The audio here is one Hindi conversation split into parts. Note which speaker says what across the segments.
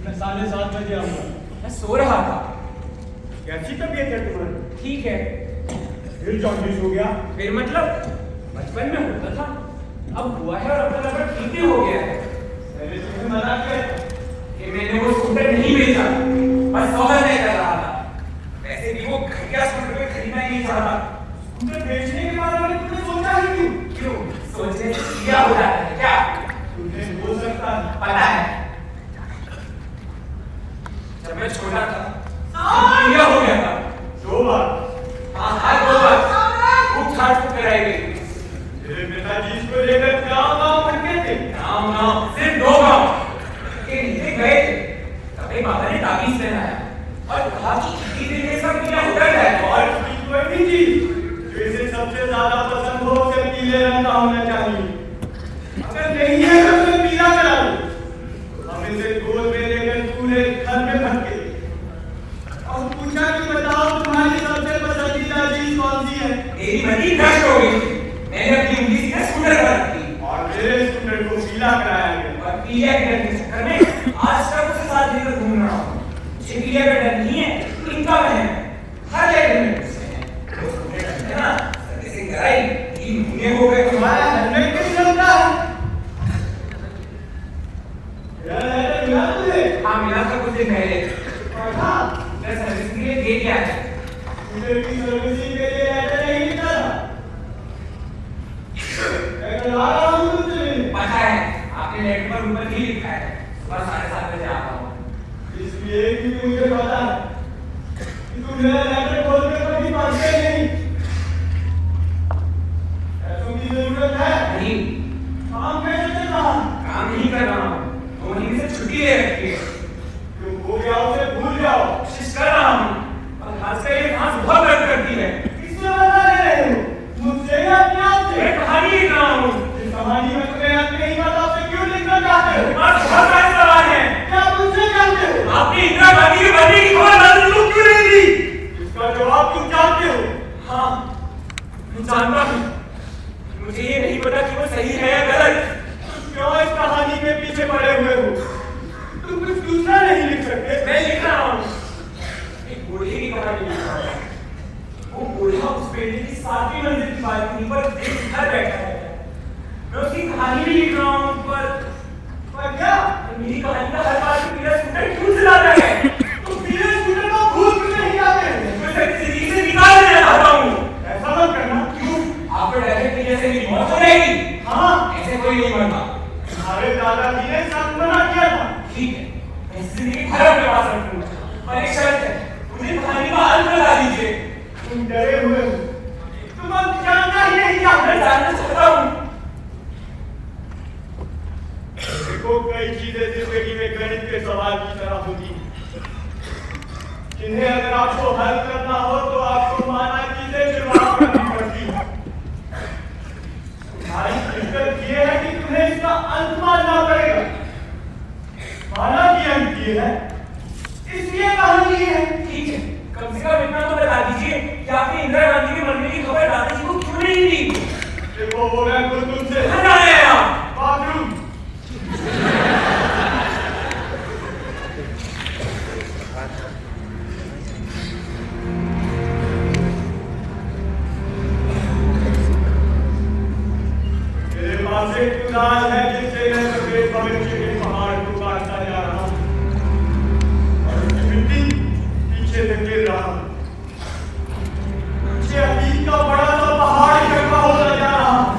Speaker 1: मैं 7:30 बजे आऊंगा।
Speaker 2: मैं सो रहा था।
Speaker 1: कैसी तबीयत है तुम्हारी?
Speaker 2: ठीक है।
Speaker 1: फिर जॉन्डिस हो गया?
Speaker 2: फिर मतलब बचपन में होता था, अब हुआ है और अब तक ठीक भी हो गया है।
Speaker 1: मैंने तुम्हें मना किया
Speaker 2: कि मैंने वो स्कूटर नहीं बेचा, बस सौदा नहीं कर रहा था। वैसे भी वो घटिया स्कूटर खरीदना ही नहीं चाहता।
Speaker 1: स्कूटर बेचने के बारे में तुमने सोचा ही क्यों?
Speaker 2: क्यों? सोचने से क्या हो जाता है क्या?
Speaker 1: तुम्हें हो सकता है।
Speaker 2: पता है, जब मैं छोटा था क्या हो गया था?
Speaker 1: 2 बार।
Speaker 2: हाँ 2 बार खूब छाट-फूट कराई गई।
Speaker 1: तेरे पिताजी इसको लेकर गाँव-गाँव भटके थे।
Speaker 2: गाँव-गाँव सिर्फ 2 गाँव के नीचे गए थे। तब एक बाबा ने ताबीज पहनाया और कहा कि इतनी देर में सब क्या होता है।
Speaker 1: और इसकी कोई भी चीज जो इसे सबसे ज्यादा पसंद हो उसे पीले रंग का होना चाहिए। अगर नहीं है तो उसे पीला करा दो। हम इसे गोद में लेकर पूरे घर में भटके और पूछा कि बताओ तुम्हारी सबसे पसंदीदा चीज कौन सी है?
Speaker 2: मेरी मनी नष्ट हो गई। मैंने अपनी उंगली से स्कूटर पर रखी
Speaker 1: और मेरे स्कूटर को पीला कराया गया।
Speaker 2: और पीलिया के डर के चक्कर में आज तक उसे साथ लेकर घूम रहा हूँ। मुझे पीलिया का डर नहीं है, इनका है। हर जगह में घुसते हैं। वो स्कूटर है ना, सर्दी से गराई 3 महीने हो गए।
Speaker 1: तुम्हारा हेलमेट क्यों चलता है? हेलमेट मिला तुझे?
Speaker 2: हाँ मिला था कुछ दिन पहले।
Speaker 1: और हाँ,
Speaker 2: मैं सर्विस के लिए दे दिया है।
Speaker 1: स्कूटर की सर्विसिंग के लिए लेटर नहीं लिखा था? मैं करवा रहा हूँ तुझे।
Speaker 2: पता है, आपने लेटर पर ऊपर ही लिखा है सुबह 7:30 बजे आता हूँ।
Speaker 1: इसलिए कि मुझे पता है कि तुम मेरा लेटर खोल कर कभी पढ़ते नहीं। पैसों की जरूरत है?
Speaker 2: नहीं,
Speaker 1: काम कैसे चल रहा?
Speaker 2: काम नहीं कर रहा हूँ। 2 महीने से छुट्टी ले रखी है।
Speaker 1: तुम हो गया उसे भूल जाओ।
Speaker 2: कोशिश कर रहा हूँ, और खासकर ये घास बहुत दर्द करती है।
Speaker 1: किससे बता ले रहे हो? मुझसे या अपने आप से?
Speaker 2: मैं कहानी लिख रहा हूँ।
Speaker 1: इस कहानी में तुम्हें अपने ही बातों से क्यों लिखना चाहते हो?
Speaker 2: बस बहुत सारे सवाल हैं।
Speaker 1: क्या मुझसे जानते हो?
Speaker 2: आपने इंदिरा गांधी के बनने की खबर लालू क्यों नहीं दी?
Speaker 1: इसका जवाब तुम जानते हो?
Speaker 2: हाँ, मैं जानता हूँ। मुझे ये नहीं पता कि वो सही है या गलत।
Speaker 1: तुम क्यों इस कहानी के पीछे पड़े हुए हो? तुम कुछ दूसरा नहीं लिख सकते?
Speaker 2: मैं लिख रहा हूँ, एक बूढ़े की कहानी लिख रहा हूँ। वो बूढ़ा उस बिल्डिंग की 7वीं मंजिल की बालकनी पर घर बैठा है। मैं उसकी कहानी भी लिख रहा हूँ, पर
Speaker 1: क्या?
Speaker 2: मेरी कहानी का हर बार पीला स्कूटर क्यों चलाता है?
Speaker 1: तुम पीले स्कूटर को भूल क्यों नहीं जाते?
Speaker 2: मैं उसे जिंदगी से निकाल देना चाहता हूँ।
Speaker 1: ऐसा मत करना।
Speaker 2: क्यों? आपको डर है कि जैसे मेरी मौत हो जाएगी?
Speaker 1: हाँ,
Speaker 2: ऐसे कोई नहीं मरता।
Speaker 1: हमारे दादाजी ने सामना किया था।
Speaker 2: ठीक है, मैं जिंदगी भर अपने पास रखूंगा, पर एक शर्त है, मुझे कहानी का अंत बता दीजिए।
Speaker 1: तुम डरे हुए हो। तुम अब जानना ही नहीं क्या?
Speaker 2: मैं जानना चाहता हूँ।
Speaker 1: देखो, कई चीजें जिंदगी में गणित के सवाल की तरह होती हैं, जिन्हें अगर आपको हल करना हो तो आपको माना चीजें शुरुआत करनी पड़ती है। तुम्हारी दिक्कत ये है कि तुम्हें इसका अंत मानना पड़ेगा। माना कि अंत ये है, इसलिए कहानी ये है।
Speaker 2: ठीक है, कम से कम इतना तो बता दीजिए कि आपने इंदिरा गांधी के मरने की खबर दादाजी को क्यों नहीं दी?
Speaker 1: देखो, वो मैं खुद तुमसे
Speaker 2: कहाँ जा रहे हैं आप?
Speaker 1: बाथरूम। मेरे पास एक कुदाल है जिससे मैं सफेद भविष्य के पहाड़ को काटता जा रहा हूँ और उसकी मिट्टी पीछे धकेल रहा हूँ। पीछे अतीत का बड़ा सा पहाड़ इकट्ठा होता जा रहा है।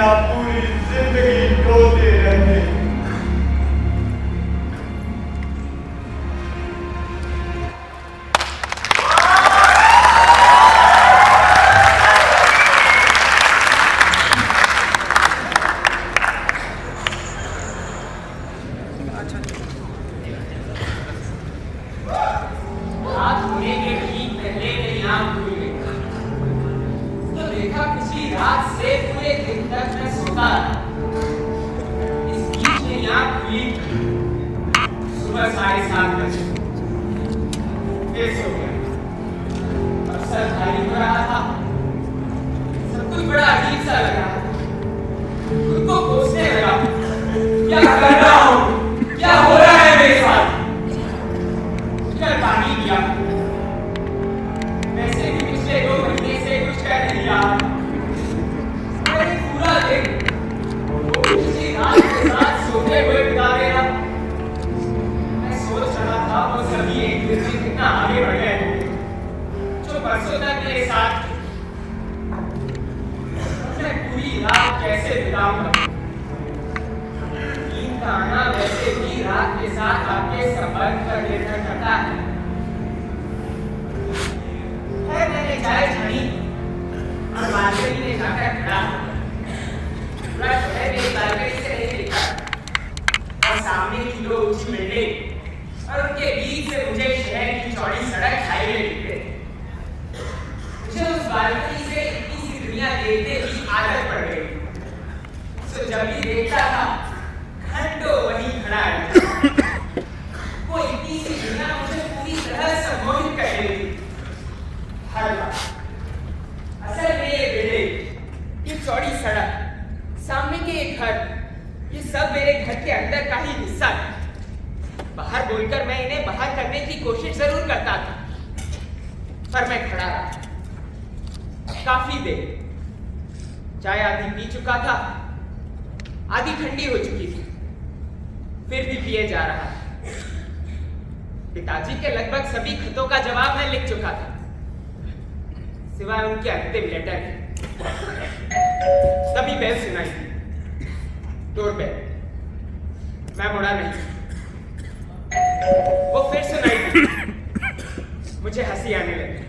Speaker 1: आप पूरी जिंदगी रोते रहते।
Speaker 2: रात होने के ठीक पहले मेरी आंख खुल गई तो देखा पिछली रात से पूरे दिन तक मैं सोता रहा। इस बीच मेरी आंख खुली सुबह 7:30 बजे, फिर सो गया। अब सर भारी हो रहा था, सब कुछ बड़ा अजीब सा लग रहा था। खुद को कोसने लगा, क्या कर रहा हूँ, क्या हो रहा है मेरे साथ। कर पानी किया, वैसे भी पिछले 2 महीने से कुछ कर नहीं रहा। मैंने पूरा दिन वो पिछली रात के साथ सोते हुए बिता दिया। मैं सोच रहा था वो सभी एक दिन से कितना आगे बढ़ गए जो परसों तक मेरे साथ थे। मैं पूरी रात कैसे बिताऊंगा। नींद का आना वैसे भी रात के साथ आपके संपर्क पर निर्भर करता है। मैंने चाय छानी और बालकनी में जाकर खड़ा पूरा शहर मेरी बालकनी से नहीं दिखा और सामने की 2 ऊंची बिल्डिंग और उनके बीच से मुझे शहर की चौड़ी सड़क हाईवे दिखे। मुझे उस बालकनी से इतनी सी दुनिया देखते ही आदत पड़ गई। तो जब भी देखता था घंटों वहीं खड़ा है। वो इतनी सी दुनिया मुझे पूरी तरह सम्मोहित कर रही थी। हर बार असल में ये बिल्डिंग, ये चौड़ी सड़क, सामने के एक घर, ये सब मेरे घर के अंदर का ही हिस्सा है। बाहर बोलकर मैं इन्हें बाहर करने की कोशिश जरूर करता था, पर मैं खड़ा रहा काफी देर। चाय आधी पी चुका था, आधी ठंडी हो चुकी थी, फिर भी पिए जा रहा था। पिताजी के लगभग सभी खतों का जवाब मैं लिख चुका था, सिवाय उनके अंतिम लेटर के। तभी बेल सुनाई, डोरबेल। मैं मुड़ा नहीं। वो फिर सुनाई, मुझे हंसी आने लगी।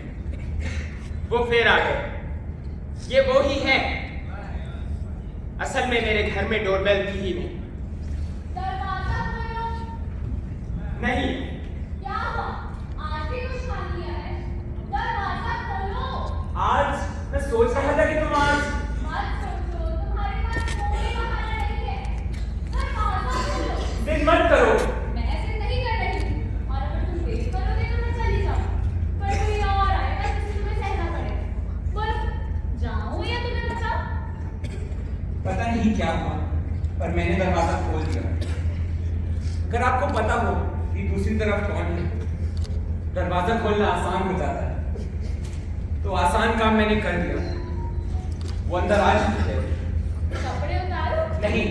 Speaker 2: वो फिर आ गए। ये वो ही है, असल में मेरे घर में डोरबेल थी ही नहीं।
Speaker 3: दरवाजा खोलो।
Speaker 2: नहीं।
Speaker 3: क्या हुआ? आज भी कुछ खा लिया है? दरवाजा खोलो।
Speaker 2: आज मैं सोच रहा था कि तुम आज
Speaker 3: मत सोचो, तुम्हारे पास कोई बहाना नहीं है। दरवाजा खोलो।
Speaker 2: दिन मत करो।
Speaker 3: मैं ऐसे नहीं कर रही हूँ, और अगर तुम देर करोगे तो मैं चली जाऊँ। पर कोई और आएगा जिसे तुम्हें सहना पड़ेगा। बोलो, जाऊँ या तुम्हें बचाओ?
Speaker 2: पता नहीं क्या हुआ, पर मैंने दरवाजा खोल दिया। अगर आपको पता हो कि दूसरी तरफ कौन है, दरवाजा खोलना आसान हो जाता है। तो आसान काम मैंने कर दिया। वो अंदर आ चुकी है।
Speaker 3: कपड़े उतारो।
Speaker 2: नहीं।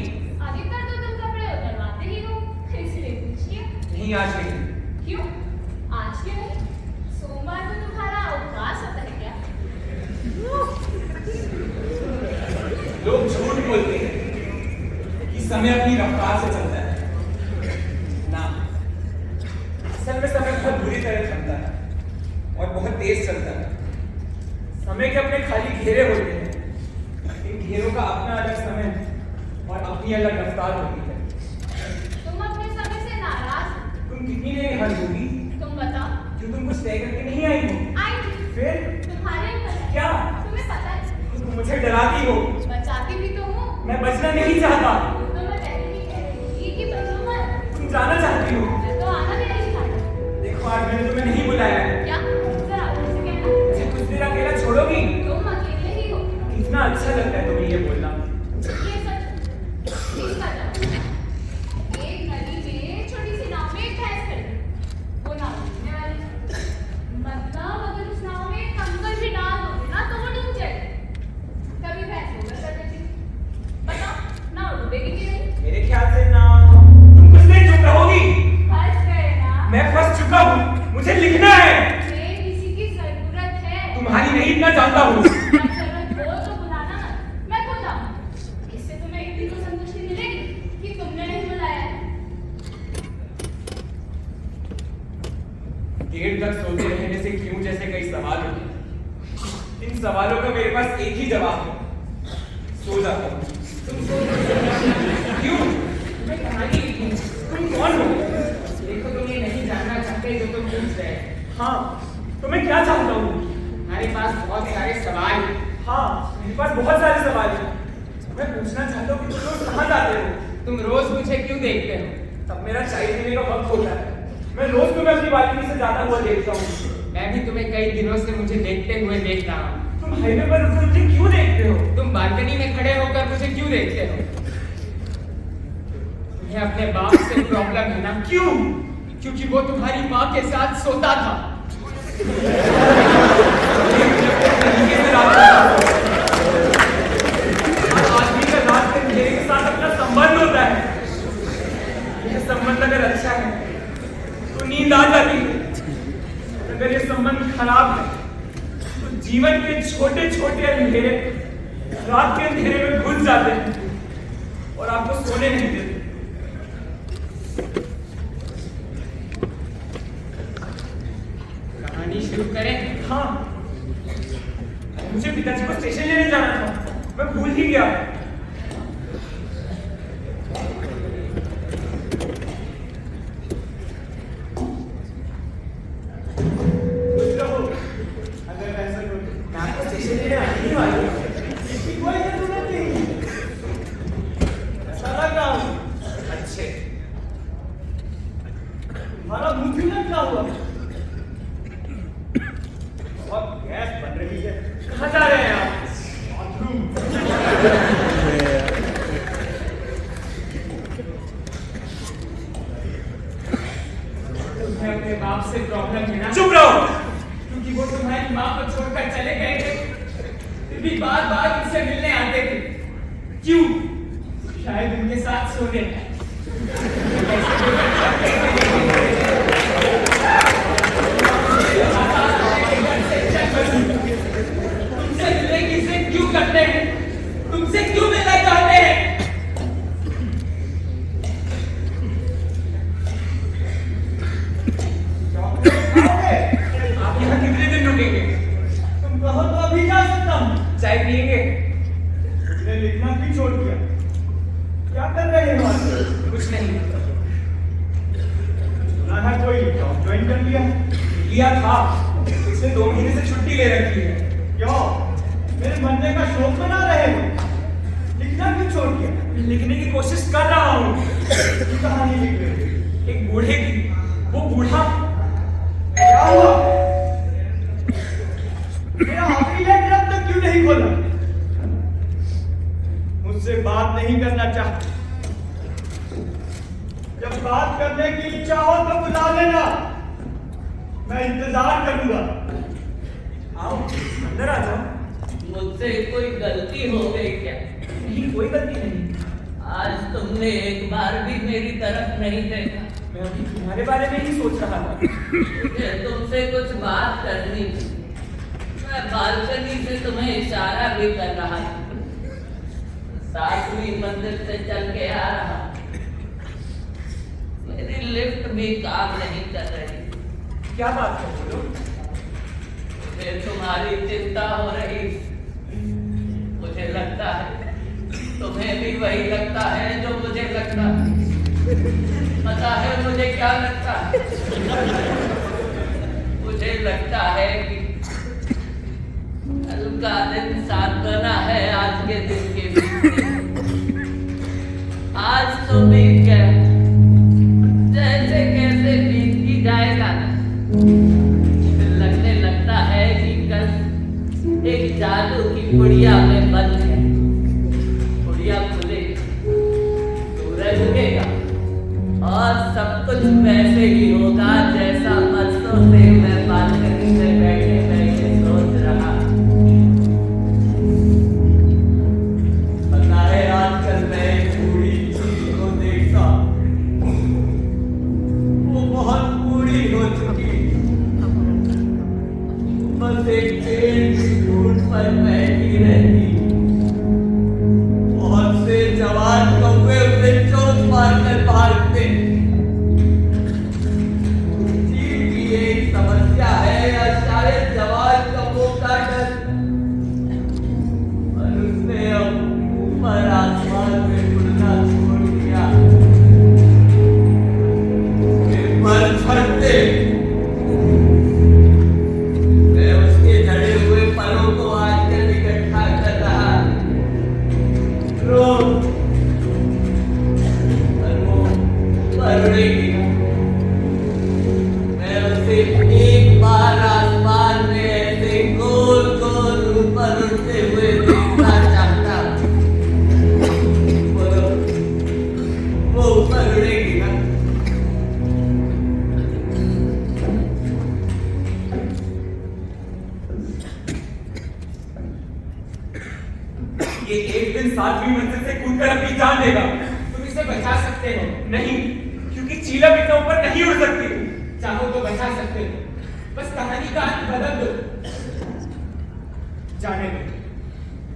Speaker 3: अधिकतर तो तुम कपड़े उतरवाते ही हो, इसलिए पूछिए।
Speaker 2: नहीं, आज नहीं।
Speaker 3: क्यों? आज क्यों नहीं? सोमवार को तुम्हारा उपवास होता है क्या?
Speaker 2: लोग झूठ बोलते हैं कि समय अपनी रफ्तार से चलता है। ना, असल में समय बहुत बुरी तरह चलता है और बहुत तेज चलता है। समय के अपने खाली घेरे होते हैं। इन घेरों का अपना अलग समय और अपनी अलग रफ्तार होती है।
Speaker 3: तुम अपने समय से नाराज हो।
Speaker 2: तुम कितनी देर हल होगी
Speaker 3: तुम बताओ।
Speaker 2: जो तुम कुछ तय करके नहीं आई हो।
Speaker 3: आई थी।
Speaker 2: फिर
Speaker 3: तुम्हारे ऊपर।
Speaker 2: क्या?
Speaker 3: तुम्हें पता है।
Speaker 2: तुम मुझे डराती हो।
Speaker 3: बचाती भी तो हूँ।
Speaker 2: मैं बचना नहीं चाहता।
Speaker 3: तो मैं पहले ही कह रही थी कि बचो मत।
Speaker 2: तुम जाना चाहती हो।
Speaker 3: मैं तो आना भी नहीं चाहती।
Speaker 2: देखो, आज मैंने तुम्हें नहीं बुलाया है।
Speaker 3: क्या? जरा मुझसे कहना।
Speaker 2: मुझे कुछ देर अकेला छोड़ोगी?
Speaker 3: तुम अकेले ही हो।
Speaker 2: कितना अच्छा लगता है तुम्हें ये बोलना।
Speaker 3: ये सच। ठीक है, जाओ। एक नदी में छोटी सी नाव में एक भैंस खड़ी। वो नाव डूबने वाली है। मतलब अगर उस नाव में एक कंकड़ भी डाल दोगे ना तो वो डूब जाएगी। कभी भैंस होकर कर देती। बताओ, नाव डूबेगी कि नहीं?
Speaker 2: मेरे ख्याल से ना। तुम कुछ देर चुप रहोगी?
Speaker 3: फंस गए ना?
Speaker 2: मैं फंस चुका हूँ, मुझे लिखना है।
Speaker 3: मुझे किसी की जरूरत है।
Speaker 2: तुम्हारी नहीं, इतना जानता हूँ।
Speaker 3: जब जरूरत हो तो बुलाना मत।
Speaker 2: देर तक सोते रहने से क्यों जैसे कई सवाल उठे। इन सवालों का मेरे पास एक ही जवाब है, सो जाता हूँ। तुम सो क्यों? मैं कहानी लिखूं। तुम कौन हो?
Speaker 4: देखो तुम ये नहीं जानना चाहते जो तुम पूछ रहे हो।
Speaker 2: हाँ, तो मैं क्या चाहता हूँ?
Speaker 4: हमारे पास बहुत सारे सवाल हैं।
Speaker 2: हाँ, मेरे पास बहुत सारे सवाल हैं। मैं पूछना चाहता हूँ कि तुम लोग कहाँ जाते हो?
Speaker 4: तुम रोज मुझे क्यों देखते हो?
Speaker 2: तब मेरा चाय पीने का वक्त होता है। मैं रोज तुम्हें अपनी बालकनी से जाता हुआ देखता हूँ।
Speaker 4: मैं भी तुम्हें कई दिनों से मुझे देखते हुए देख रहा हूँ।
Speaker 2: तुम हाईवे पर मुझे क्यों देखते हो?
Speaker 4: तुम बालकनी में खड़े होकर मुझे क्यों देखते हो? तुम्हें अपने बाप से प्रॉब्लम है ना?
Speaker 2: क्यों?
Speaker 4: क्योंकि वो तुम्हारी माँ के साथ सोता था।
Speaker 2: आदमी का रात के अंधेरे के साथ अपना संबंध होता है। यह संबंध अगर अच्छा है तो नींद आ जाती है। अगर ये संबंध खराब है तो जीवन के छोटे छोटे अंधेरे रात के अंधेरे में घुस जाते हैं और आपको सोने नहीं देते।
Speaker 4: कहानी शुरू करें?
Speaker 2: हाँ, मुझे पिताजी को स्टेशन लेने जाना था, मैं भूल ही गया। खुश रहो, अगर ऐसा हो तो मैं आपको स्टेशन लेने आने ही वाला हूँ। इसकी कोई जरूरत नहीं, ऐसा लग रहा हूँ। अच्छे, तुम्हारा मुंह क्यों लटका हुआ है? बहुत गैस बन रही है। कहाँ जा रहे हैं आप? बाथरूम।
Speaker 4: तुम्हें अपने बाप से प्रॉब्लम है ना?
Speaker 2: चुप रहो।
Speaker 4: क्योंकि वो तुम्हारी माँ को छोड़कर चले गए थे, फिर भी बार बार उनसे मिलने आते थे। क्यों? शायद उनके साथ सोने। तुमसे मिलने की जिद क्यों करते हैं? तुमसे क्यों मिलना चाहते हैं?
Speaker 2: आप यहाँ कितने दिन रुकेंगे?
Speaker 1: तुम कहो तो अभी जा सकता हूँ।
Speaker 2: चाय पिएंगे?
Speaker 1: तुमने लिखना क्यों छोड़ दिया? क्या कर रहे हो आजकल?
Speaker 2: कुछ नहीं।
Speaker 1: सुना है कोई जॉब ज्वाइन कर लिया?
Speaker 2: लिया था, पिछले 2 महीने से छुट्टी ले रखी है।
Speaker 1: क्यों? मेरे मरने का शौक मना रहे हो? लिखना क्यों छोड़ दिया?
Speaker 2: लिखने की कोशिश कर रहा हूँ।
Speaker 1: की कहानी लिख रहे हो?
Speaker 2: एक बूढ़े की, वो बूढ़ा
Speaker 1: क्या हुआ? मेरा आखिरी लेटर अब तक क्यों नहीं खोला? मुझसे बात नहीं करना चाहता। जब बात करने की इच्छा हो तो बुला लेना, मैं इंतजार करूंगा।
Speaker 2: आओ, अंदर आ जाओ।
Speaker 5: मुझसे कोई गलती हो गई क्या?
Speaker 2: नहीं, कोई गलती नहीं।
Speaker 5: आज तुमने एक बार भी मेरी तरफ नहीं देखा।
Speaker 2: मैं अभी तुम्हारे बारे में ही सोच रहा था।
Speaker 5: मुझे तुमसे कुछ बात करनी थी। मैं बालकनी से तुम्हें इशारा भी कर रहा था। 7वीं मंजिल से चल के आ रहा, मेरी लिफ्ट भी काम नहीं कर रही।
Speaker 2: क्या बात कर रहे हो?
Speaker 5: मुझे तुम्हारी चिंता हो रही। मुझे लगता है तुम्हें भी वही लगता है जो मुझे लगता है। पता है मुझे क्या लगता है? मुझे लगता है कि कल का दिन सांत्वना है आज के दिन के बीच। आज तो बीत गया, जैसे कैसे बीत ही जाएगा ना। लगने लगता है कि कल एक जादू की पुड़िया में बंद है। पुड़िया खुलेगी, सूरज उगेगा और सब कुछ वैसे ही होगा जैसा बरसों से मैं बालकनी में बैठे बैठे सोच रहा।
Speaker 2: पता है आजकल मैं एक बूढ़ी चीज को देखता, वो बहुत बूढ़ी हो चुकी, बस एक पेड़ की ढूंढ पर बैठी रहती। बहुत से जवान कौवे उसे चोट मारकर भागते। चील की एक समझ
Speaker 5: में उड़ना छोड़ दिया। पर फटते मैं उसके झड़े हुए पलों को आजकल इकट्ठा कर रहा। रोज पर वो पलटेगी ना। मैं उसे एक बार आसमान में ऐसे गोल गोल ऊपर उड़ते हुए देखना चाहता। वो ऊपर उड़ेगी ना।
Speaker 2: ये एक दिन 7वीं मंजिल से कूदकर अपनी जान देगा।
Speaker 4: तुम इसे बचा सकते हो।
Speaker 2: नहीं, क्योंकि चीला इतना ऊपर नहीं उड़ सकती।
Speaker 4: चाहो तो बचा सकते हो, बस कहानी का अंत बदल दो। जाने दो,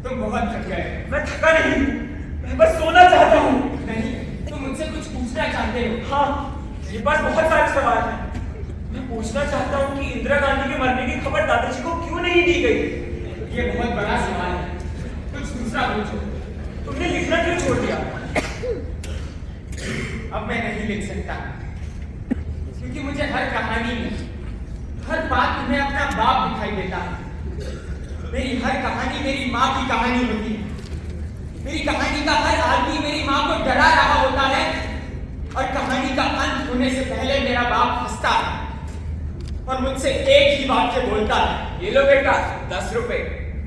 Speaker 4: तुम बहुत थक गए।
Speaker 2: मैं थका नहीं, मैं बस सोना चाहता हूँ।
Speaker 4: नहीं, तुम मुझसे कुछ पूछना चाहते हो।
Speaker 2: हाँ, मेरे पास बहुत सारे सवाल हैं। मैं पूछना चाहता हूँ कि इंदिरा गांधी के मरने की खबर दादाजी को क्यों नहीं दी गई?
Speaker 4: ये बहुत बड़ा सवाल है, कुछ दूसरा पूछो।
Speaker 2: तुमने लिखना क्यों छोड़ दिया?
Speaker 4: अब मैं नहीं लिख सकता, क्योंकि मुझे हर कहानी में हर बात में अपना बाप दिखाई देता है। मेरी हर कहानी मेरी माँ की कहानी होती है। मेरी कहानी का हर आदमी मेरी माँ को डरा रहा होता है, और कहानी का अंत होने से पहले मेरा बाप हंसता है और मुझसे एक ही वाक्य बोलता है,
Speaker 2: ये लो बेटा 10 रुपए,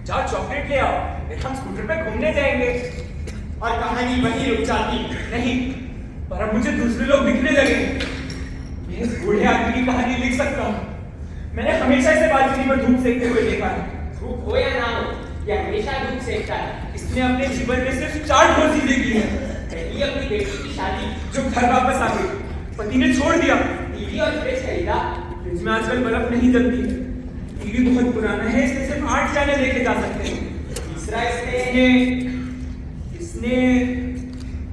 Speaker 2: जाओ चॉकलेट ले आओ, फिर हम स्कूटर पे घूमने जाएंगे।
Speaker 4: और कहानी वहीं रुक जाती है।
Speaker 2: नहीं, पर अब मुझे दूसरे लोग दिखने लगे। मैं इस बूढ़े आदमी की कहानी लिख सकता हूँ। मैंने हमेशा इसे बालकनी में धूप सेकते हुए देखा है।
Speaker 4: धूप हो या ना हो, यह हमेशा धूप सेकता है।
Speaker 2: इसने अपने जीवन में सिर्फ 4 ढोल चीजें की है।
Speaker 4: पहली अपनी बेटी की शादी,
Speaker 2: जो घर वापस आ गई, पति ने छोड़ दिया।
Speaker 4: टीवी और फ्रिज खरीदा।
Speaker 2: फ्रिज में आजकल बर्फ नहीं जलती है। टीवी बहुत पुराना है, इसमें सिर्फ 8 चैनल देखे जा सकते हैं।
Speaker 4: तीसरा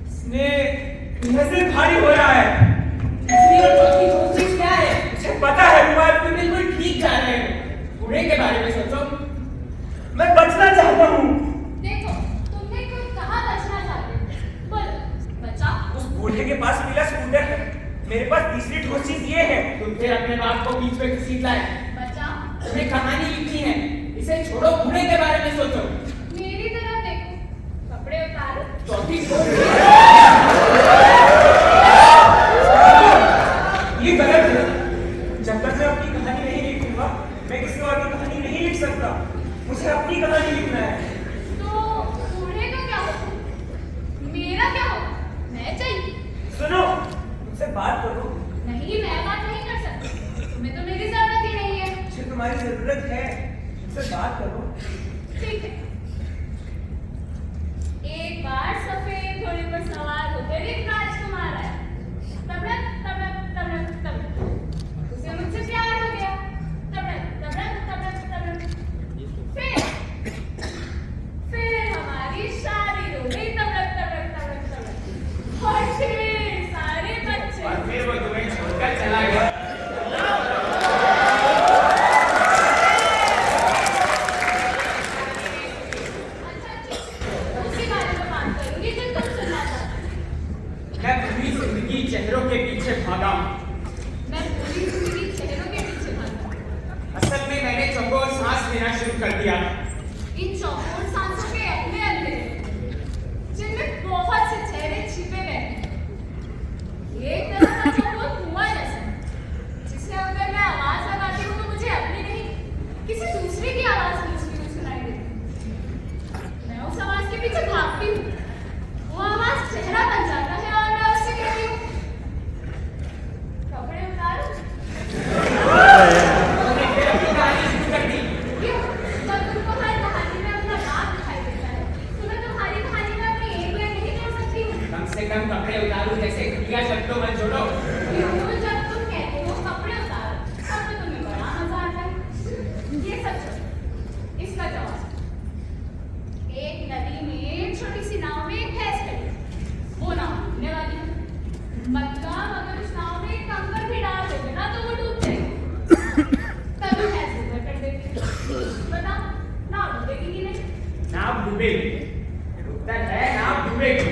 Speaker 2: इसने यह सिर्फ भारी हो रहा है।
Speaker 4: तीसरी और चौथी कोशिश क्या है?
Speaker 2: मुझे पता है मोबाइल
Speaker 4: तुम बिल्कुल ठीक जा रहे हो। बूढ़े के बारे में सोचो।
Speaker 2: मैं बचना चाहता हूँ।
Speaker 3: देखो, तुमने कोई कहा बचना चाहते हो? बोलो, बचा।
Speaker 2: उस बूढ़े के पास पीला स्कूटर है, मेरे पास तीसरी ठोस चीज ये है।
Speaker 4: तुम फिर अपने बाप को बीच में घसीटना है।
Speaker 3: बचा।
Speaker 4: तुम्हें कहानी लिखनी है, इसे छोड़ो, बूढ़े के बारे में सोचो।
Speaker 3: मेरी तरफ देखो, कपड़े उतारो।
Speaker 4: चौथी
Speaker 2: ये गलत है। जब तक मैं अपनी कहानी नहीं लिखूंगा, मैं किसी और की कहानी नहीं लिख सकता। मुझे अपनी कहानी लिखना है।
Speaker 3: तो बूढ़े का क्या होगा? मेरा क्या होगा? मैं चाहिए।
Speaker 2: सुनो, मुझसे बात करो।
Speaker 3: नहीं, मैं बात नहीं कर सकती। तुम्हें तो मेरी जरूरत ही नहीं है।
Speaker 2: मुझे तुम्हारी जरूरत है, मुझसे बात करो।
Speaker 3: ठीक है। एक बार सफेद घोड़े पर सवार होकर एक राजकुमार आया। तबड़क तबड़क तबड़क तबड़क, उसे मुझसे प्यार हो गया। तबड़क तबड़क तबड़क तबड़क, फिर हमारी शादी हो गई। तबड़क तबड़क तबड़क तबड़क, और ढेर सारे बच्चे।
Speaker 4: और फिर वो तुम्हें छोड़कर चला गया। मैं पूरी जिंदगी चेहरों के पीछे भागा हूँ।
Speaker 3: मैं पूरी जिंदगी चेहरों के पीछे भागा।
Speaker 4: असल में मैंने चौकोर सांस लेना शुरू कर दिया।
Speaker 3: इन चौकोर सांसों के अपने अंधेरे, जिनमें बहुत से चेहरे छिपे गए हैं। एक तरह का चौकोर कुआं जैसा, जिससे अगर मैं आवाज लगाती हूँ तो मुझे अपनी नहीं, किसी दूसरे की आवाज गूंजती हुई सुनाई देती। मैं उस आवाज के पीछे भागती हूँ। वो आवाज चेहरा बन जाता है और मैं उससे कहती हूँ, कपड़े उतारो।
Speaker 4: मैंने फिर अपनी कहानी शुरू कर दी।
Speaker 3: क्यों? जब तुमको हर कहानी में अपना बाप दिखाई देता है, तो मैं तुम्हारी कहानी में अपनी एक लाइन नहीं जोड़ सकती हूँ।
Speaker 4: कम से कम कपड़े उतारो जैसे घटिया शब्दों मत जोड़ो।
Speaker 3: क्यों? जब तुम कहते हो कपड़े उतारो, तब तो तुम्हें बड़ा मजा आता है। ये सब छोड़ो, इसका जवाब। एक नदी में छोटी सी नाव में एक भैंस खड़ी, वो नाव डूबने वाली है। मतलब अगर उस नाव में एक कंकर भी डाल दोगे ना तो वो डूब जाएगी। तभी भैंस ऊपर कर देती है। बताओ, नाव डूबेगी कि नहीं?
Speaker 4: नाव डूबेगी। उत्तर है नाव डूबेगी।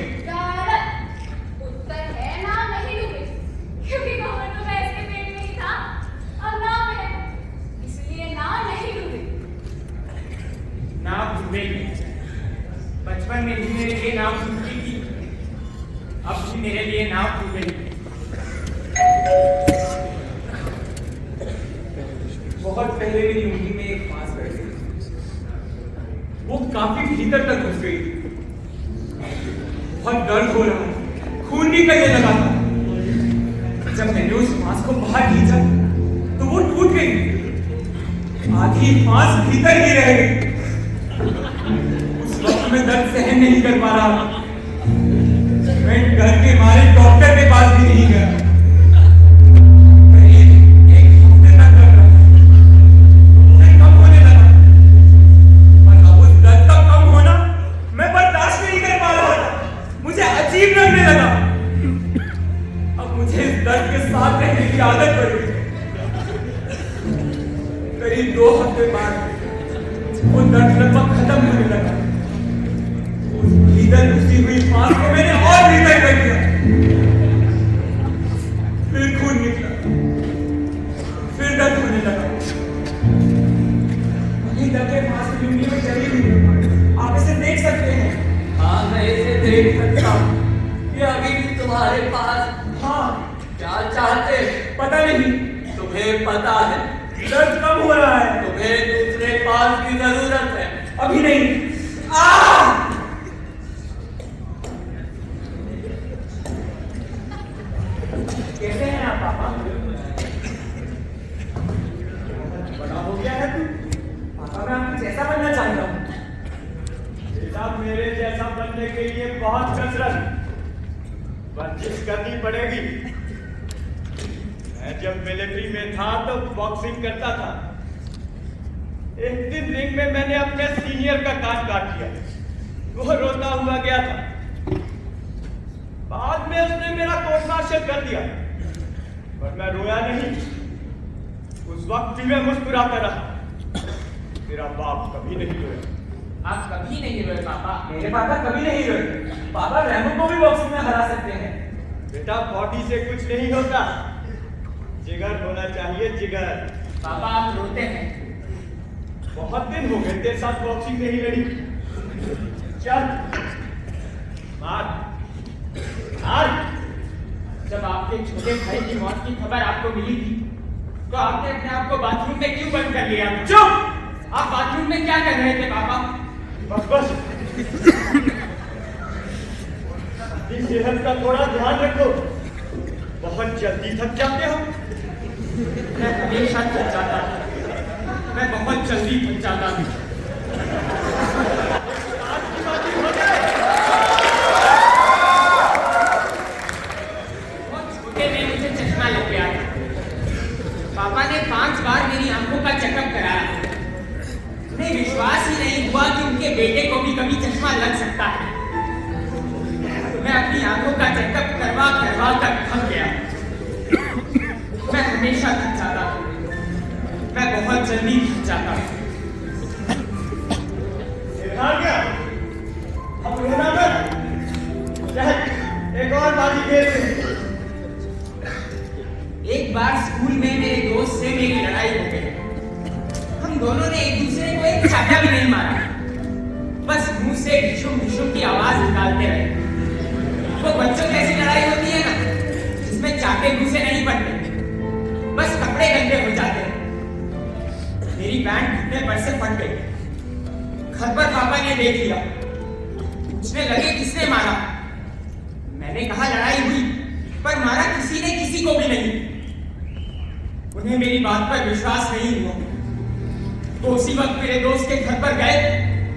Speaker 4: मेरे लिए नाव टूट गई। बहुत पहले मेरी उंगली में एक फांस बैठ गई, वो काफी भीतर तक घुस गई। बहुत दर्द हो रहा, खून निकलने लगा था। जब मैंने उस फांस को बाहर खींचा तो वो टूट गई, आधी फांस भीतर ही रह गई। उस वक्त मैं दर्द सहन नहीं कर पा रहा, मैं डर के मारे डॉक्टर के पास भी नहीं गया। करीब एक हफ्ते तक दर्द रहा, फिर कम होने लगा, पर अब उस दर्द का कम होना मैं बर्दाश्त नहीं कर पा रहा था। मुझे अजीब लगने लगा। अब मुझे इस दर्द के साथ रहने की आदत पड़ गई। करीब 2 हफ्ते बाद वो दर्द लगभग खत्म होने लगा। उस भीतर घुसी हुई फांस को मैंने और भीतर कर दिया, फिर खून निकला, फिर दर्द होने लगा। अभी तक ये फांस की उंगली में चली हुई है, आप इसे देख सकते हैं।
Speaker 5: हाँ, मैं इसे देख सकता हूँ। ये अभी भी तुम्हारे पास।
Speaker 4: हाँ,
Speaker 5: क्या चाहते?
Speaker 4: पता नहीं,
Speaker 5: तुम्हें पता है
Speaker 4: दर्द कम हो रहा है।
Speaker 5: तुम्हें दूसरे पास की जरूरत है।
Speaker 4: अभी नहीं। कैसे हैं आप पापा?
Speaker 1: बड़ा हो गया है तू।
Speaker 4: पापा मैं आपको जैसा बनना चाहता हूँ।
Speaker 1: बेटा, मेरे जैसा बनने के लिए बहुत कसरत वर्जिश करनी पड़ेगी। मैं जब मिलिट्री में था तो बॉक्सिंग करता था। एक दिन रिंग में मैंने अपने सीनियर का कान काट दिया, वो रोता हुआ गया था। बाद में उसने मेरा कोर्ट मार्शल कर दिया, पर मैं रोया नहीं। उस वक्त भी मैं मुस्कुराता रहा। तेरा बाप कभी नहीं रोया।
Speaker 4: आप कभी नहीं रोए पापा। मेरे पापा कभी नहीं रोए। पापा रैमो को भी बॉक्सिंग में हरा सकते हैं।
Speaker 1: बेटा, बॉडी से कुछ नहीं होता, जिगर होना चाहिए, जिगर।
Speaker 4: पापा आप रोते हैं।
Speaker 1: बहुत दिन हो गए तेरे साथ बॉक्सिंग नहीं लड़ी। चल मार मार।
Speaker 4: जब आपके छोटे भाई की मौत की खबर आपको मिली थी तो आपने अपने आप को बाथरूम में क्यों बंद कर लिया? चुप! आप बाथरूम में क्या कर रहे थे पापा?
Speaker 1: बस बस, अपनी सेहत का थोड़ा ध्यान रखो, बहुत जल्दी थक जाते हो।
Speaker 4: मैं हमेशा थक जाता था, मैं बहुत जल्दी थक जाता था।
Speaker 1: आज की बातें हो गए।
Speaker 4: बहुत छोटे में मुझे चश्मा लग गया था। पापा ने 5 बार मेरी आंखों का चेकअप कराया। उन्हें विश्वास ही नहीं हुआ कि उनके बेटे को भी कभी चश्मा लग सकता है। मैं अपनी आंखों का चेकअप करवा कर थक गया। मैं हमेशा थक जाता था, मैं बहुत जल्दी थक जाता था।
Speaker 1: हार गया, अब रोना मत। चल, एक और बाजी खेल।
Speaker 4: एक बार स्कूल में मेरे दोस्त से मेरी लड़ाई हो गई। हम दोनों ने एक दूसरे को एक चाटा भी नहीं मारा, बस मुंह से ढिशुम ढिशुम की आवाज निकालते रहे। वो बच्चों जैसी लड़ाई होती है ना, जिसमें चाटे मुंह से नहीं पड़ते, बस कपड़े गंदे हो जाते हैं। मेरी पैंट घुटने पर से फट गई। घर पर पापा ने देख लिया, पूछने लगे किसने मारा। मैंने कहा लड़ाई हुई, पर मारा किसी ने किसी को भी नहीं। उन्हें मेरी बात पर विश्वास नहीं हुआ। वो उसी वक्त मेरे दोस्त के घर पर गए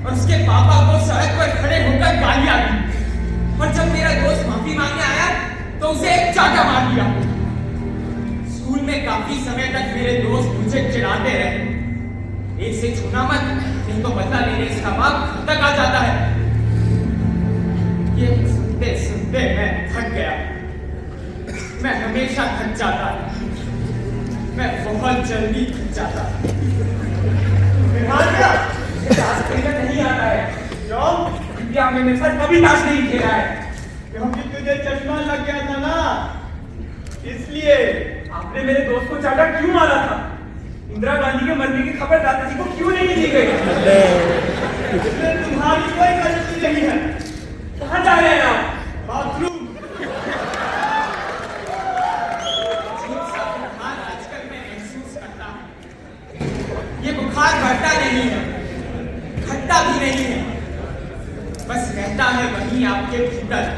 Speaker 4: और उसके पापा को सड़क पर खड़े होकर गालियां दी। और जब मेरा दोस्त माफी मांगने आया तो उसे एक चाटा मार दिया। स्कूल में काफी समय तक मेरे दोस्त मुझे चिढ़ाते रहे, इसे छूना मत, नहीं तो बदला लेने इसका बाप घर तक आ जाता है। ये सुनते सुनते मैं थक गया। मैं हमेशा थक जाता, मैं बहुत जल्दी थक जाता।
Speaker 1: हार गया।
Speaker 4: ताश खेलना नहीं आता है।
Speaker 1: क्यों?
Speaker 4: क्योंकि आपने मेरे साथ कभी ताश नहीं खेला है।
Speaker 1: क्योंकि तुझे चश्मा लग गया था ना, इसलिए।
Speaker 4: आपने मेरे दोस्त को चाटा क्यों मारा था? इंदिरा गांधी के मरने की खबर दादाजी को क्यों नहीं दी गई?
Speaker 1: इसमें तुम्हारी कोई गलती नहीं है।
Speaker 4: कहाँ जा रहे हैं आप?
Speaker 1: बाथरूम।
Speaker 2: है।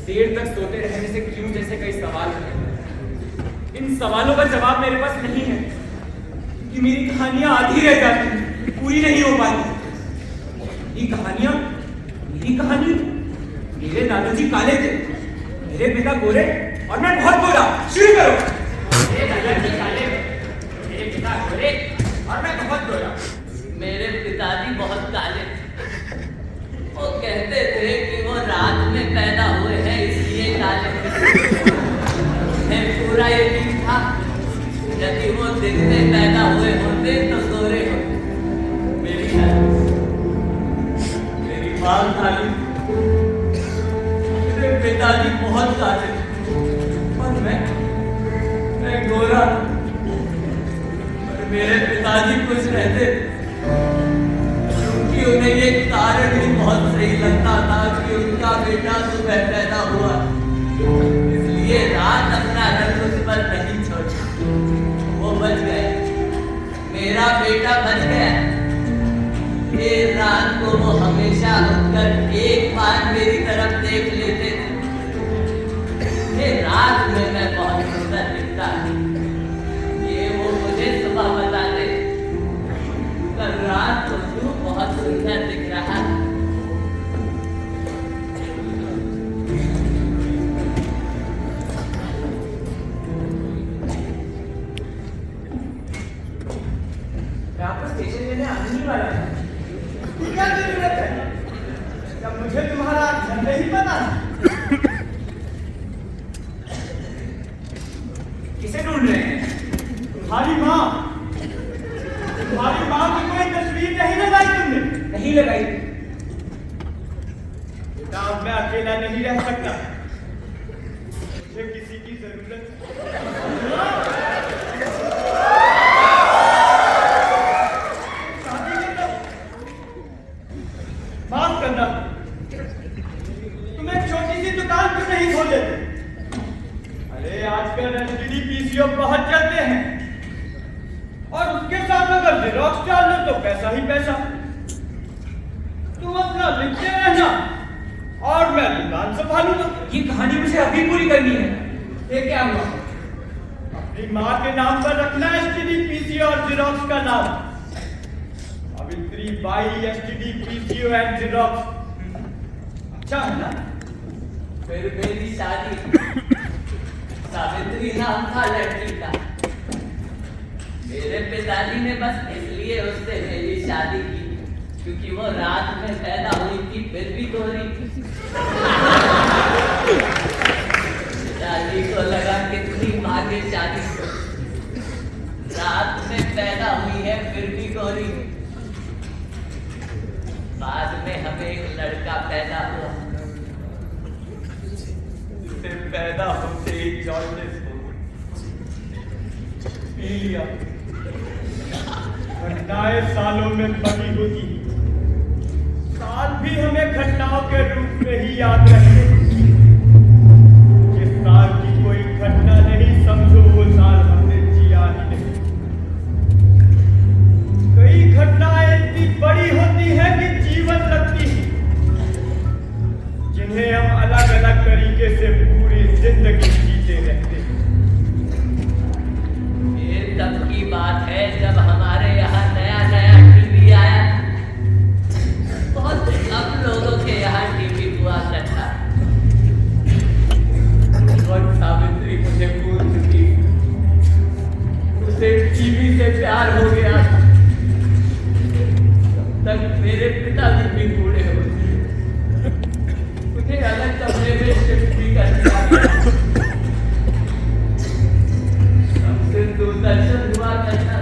Speaker 2: देर तक सोते रहने से क्यों जैसे कई सवाल हैं। इन सवालों का जवाब मेरे पास नहीं है कि मेरी कहानियां आधी रह जाती हैं, पूरी नहीं हो पाती। ये कहानियां, मेरी कहानी, मेरे दादाजी काले थे, मेरे पिता गोरे और मैं बहुत गोरा। शुरू करो।
Speaker 4: मेरे दादाजी काले, मेरे पिता गोरे और मैं बहुत गोरा।
Speaker 5: मेरे पिताजी बहुत काले। वो कहते थे कि वो रात में पैदा हुए हैं इसलिए काले। मैं पूरा यकीन था यदि वो दिन में पैदा हुए होते तो गोरे होते। मेरी माँ काली, मेरे पिताजी बहुत काले और मैं गोरा। और मेरे पिताजी कुछ रहते क्योंकि उन्हें ये कारण ही बहुत सही लगता था कि उनका बेटा सुबह पैदा हुआ, इसलिए रात अपना रंग उस पर नहीं छोड़ा। वो बच गया, मेरा बेटा बच गया। फिर रात को वो हमेशा उठकर एक बार मेरी तरफ देख लेते थे। फिर रात में मैं बहुत सुंदर दिखता, ये वो मुझे सुबह बताते। कल रात को तू बहुत सुंदर दिख रहा है।
Speaker 2: मैं आपको स्टेशन लेने आने नहीं वाला था।
Speaker 1: क्या जरूरत है? जब मुझे तुम्हारा घर नहीं पता।
Speaker 2: किसे ढूंढ रहे हैं?
Speaker 1: तुम्हारी माँ की कोई तस्वीर नहीं लगाई तुमने?
Speaker 2: नहीं लगाई।
Speaker 1: अब मैं अकेला नहीं रह सकता, मुझे किसी की जरूरत है। माफ करना, तुम्हें छोटी सी दुकान क्यों नहीं खोल देते? अरे आजकल एसटीडी पीसीओ बहुत चलते हैं और उसके साथ अगर जेरॉक्स डाल लो तो पैसा ही पैसा। तुम अपना लिखते रहना और मैं दुकान संभालूंगा।
Speaker 2: ये कहानी मुझे अभी पूरी करनी है।
Speaker 1: ये क्या हुआ? अपनी माँ के नाम पर रखना एसटीडी पीसीओ और जेरॉक्स का नाम, Savitri by STD PCO and xerox. अच्छा है ना?
Speaker 5: फिर मेरी शादी सावित्री नाम था लड़की का। मेरे पिताजी ने बस इसलिए उससे मेरी शादी की क्योंकि वो रात में पैदा हुई थी, फिर भी गोरी थी। पिताजी को लगा कितनी भाग्य शादी, रात में पैदा हुई है फिर भी गोरी। बाद में हमें एक लड़का पैदा हुआ।
Speaker 1: फिर पैदा होते ही जॉन्डिस पी लिया। घटनाएं सालों में बनी होती, साल भी हमें घटनाओं के रूप में ही याद रहे। जिस साल की कोई घटना नहीं, समझो वो साल हमने जिया ही नहीं। कई घटनाएं इतनी बड़ी होती है कि जीवन लगती है, जिन्हें हम अलग अलग तरीके से पूरी जिंदगी जीते रहते हैं।
Speaker 5: ये तब की बात है जब हमारे यहाँ नया नया टीवी आया। बहुत कम लोगों के यहाँ टीवी हुआ करता।
Speaker 4: और सावित्री मुझे भूल चुकी, उसे टीवी से प्यार हो गया। तब तक मेरे पिताजी भी बूढ़े हो गए, उन्हें अलग कमरे में शिफ्ट भी कर दिया गया। सबसे दूरदर्शन हुआ करता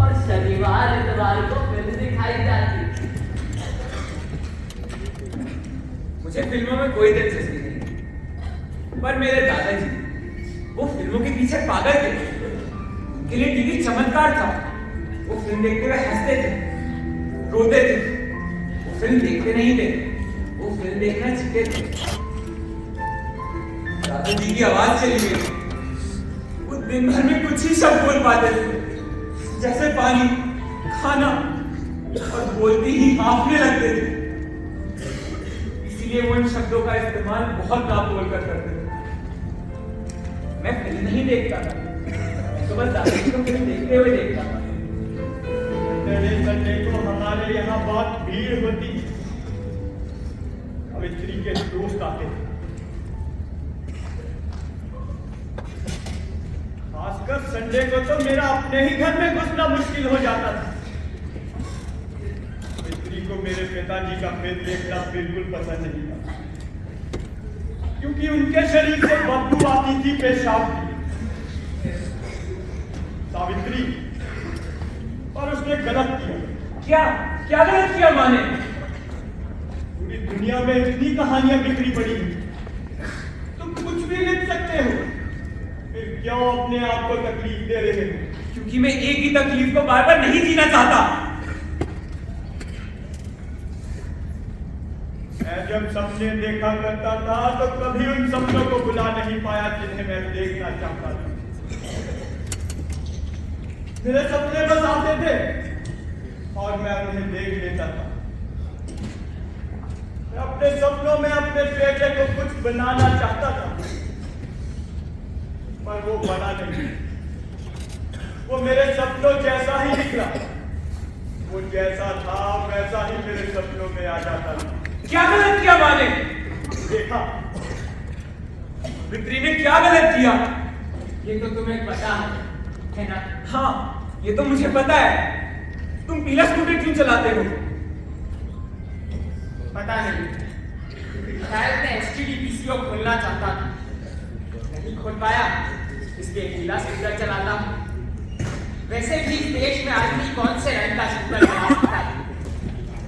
Speaker 4: और शनिवार इतवार को फिल्म दिखाई जाती।
Speaker 2: मुझे फिल्मों में कोई दिलचस्पी नहीं, पर मेरे दादाजी वो फिल्मों के पीछे पागल थे। उनके लिए टीवी चमत्कार था। वो फिल्म देखते हुए हंसते थे, रोते थे। वो फिल्म देखते नहीं थे, वो फिल्म देखना चाहते थे। दादाजी की आवाज चली गई। वो दिन भर में कुछ ही शब्द बोल पाते थे, जैसे पानी, खाना, और बोलते ही हाफने लगते थे। इसलिए वो इन शब्दों का इस्तेमाल बहुत नाप तोल कर करते थे। मैं फिल्म नहीं देखता था, मैं तो बस दादाजी को फिल्म देखते हुए देखता था।
Speaker 1: संडे को हमारे यहाँ बहुत भीड़ होती, सावित्री के दोस्त आते थे, खासकर संडे को तो मेरा अपने ही घर में घुसना मुश्किल हो जाता था। सावित्री को मेरे पिताजी का फिल्म देखना बिल्कुल पसंद नहीं था, क्योंकि उनके शरीर से बदबू आती थी पेशाब की। सावित्री, और उसने गलत किया।
Speaker 2: क्या क्या गलत किया माँ ने?
Speaker 1: पूरी दुनिया में इतनी कहानियां बिखरी पड़ी हैं, तुम कुछ भी लिख सकते हो, फिर क्यों अपने आप को तकलीफ दे रहे हो?
Speaker 2: क्योंकि मैं एक ही तकलीफ को बार बार नहीं जीना चाहता।
Speaker 1: मैं जब सपने देखा करता था तो कभी उन सपनों को बुला नहीं पाया जिन्हें मैं देखना चाहता था। मेरे सपने बस आते थे और मैं उन्हें देख लेता था। मैं अपने सपनों में अपने बेटे को कुछ बनाना चाहता था, पर वो बना नहीं। वो मेरे सपनों जैसा ही निकला। वो जैसा था वैसा ही मेरे सपनों में आ जाता था।
Speaker 2: क्या गलत किया माँ ने?
Speaker 1: देखा,
Speaker 2: सावित्री ने क्या गलत किया?
Speaker 4: ये तो तुम्हें पता है ना?
Speaker 2: हाँ, ये तो मुझे पता है। तुम पीला स्कूटर क्यों चलाते हो?
Speaker 4: पता नहीं, शायद मैं STD-PCO खोलना चाहता था, नहीं खोल पाया, इसलिए पीला स्कूटर चलाता हूँ। वैसे भी इस देश में आदमी कौन से रंग का स्कूटर चला सकता है?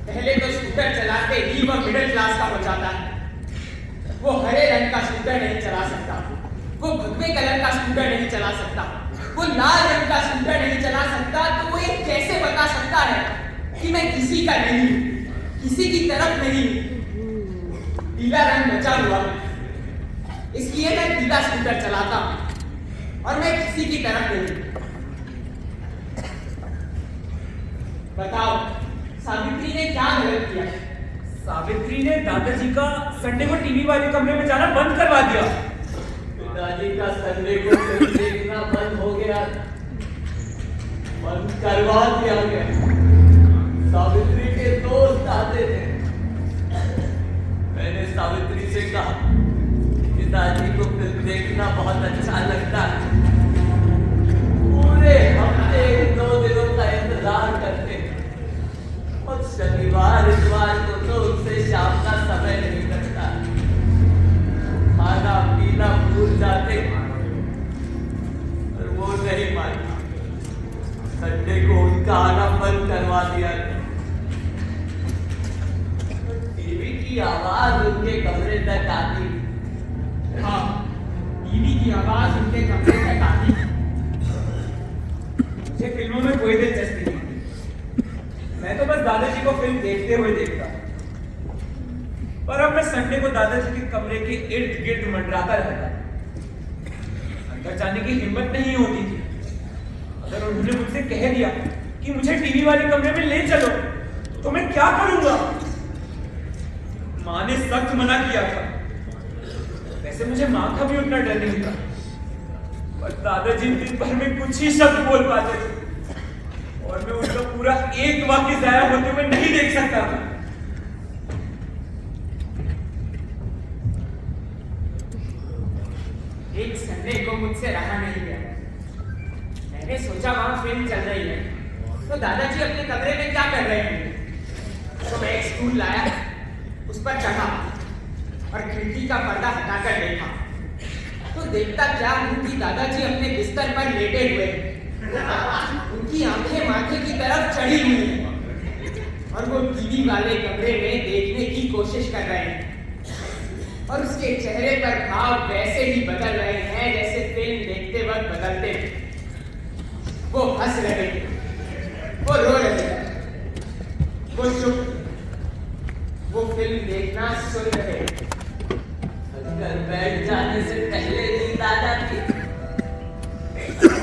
Speaker 4: पहले तो स्कूटर चलाते ही वह मिडिल क्लास का हो जाता है। वो हरे रंग का स्कूटर नहीं चला सकता, वो भगवे कलर का स्कूटर नहीं चला सकता, वो लाल रंग का स्कूटर नहीं चला सकता। तो वो ये कैसे बता सकता है कि मैं किसी का नहीं, किसी की तरफ नहीं? पीला रंग बचा हुआ, इसलिए मैं पीला स्कूटर चलाता हूं और मैं किसी की तरफ नहीं। बताओ, सावित्री ने क्या गलत किया?
Speaker 2: सावित्री ने दादाजी का संडे को टीवी वाले कमरे में जाना बंद करवा दिया।
Speaker 5: पिताजी का संडे को फिल्म देखना बंद हो गया, बंद करवा दिया गया। सावित्री के दोस्त आते थे। मैंने सावित्री से कहा, पिताजी को फिल्म देखना बहुत अच्छा लगता है, पूरे हफ्ते 2 दिनों का इंतजार करते हैं और शनिवार इतवार को तो उनसे शाम का समय नहीं लगता, खाना पीना भूल जाते। और वो नहीं मानता, संडे को उनका आना बंद करवा दिया गया। टीवी की आवाज उनके कमरे तक आती।
Speaker 4: हाँ, टीवी की आवाज उनके कमरे तक आती।
Speaker 2: मुझे फिल्मों में कोई दिलचस्पी नहीं, मैं तो बस दादाजी को फिल्म देखते हुए देखता। पर अब मैं संडे को दादाजी के कमरे के इर्द गिर्द मंडराता रहता, अंदर जाने की हिम्मत नहीं होती थी। अगर उन्होंने मुझसे कह दिया कि मुझे टीवी वाले कमरे में ले चलो, तो मैं क्या करूंगा? माँ ने सख्त मना किया था। वैसे मुझे माँ का भी उतना डर नहीं था, पर दादाजी दिन भर में कुछ ही शब्द बोल पाते थे और मैं उनका पूरा एक वाक्य जाया होते हुए नहीं देख सकता था।
Speaker 4: एक संडे को मुझसे रहा नहीं गया। मैंने सोचा वहां फिल्म चल रही है, तो दादाजी अपने कमरे में क्या कर रहे हैं? तो मैं एक स्टूल लाया, उस पर चढ़ा और खिड़की का पर्दा हटाकर देखा। तो देखता क्या हूं कि दादाजी अपने बिस्तर पर लेटे हुए हैं। उनकी आंखें माथे की तरफ चढ़ी हुई हैं और वो टीवी वाले कमरे में देखने की कोशिश कर रहे हैं। और उसके चेहरे पर भाव वैसे ही बदल रहे हैं जैसे फिल्म देखते वक्त बदलते हैं। वो हंस रहे हैं, वो रो रहे हैं, वो चुप, वो फिल्म देखना सुन रहे हैं।
Speaker 5: घर बैठ जाने से पहले नींद आ जाती।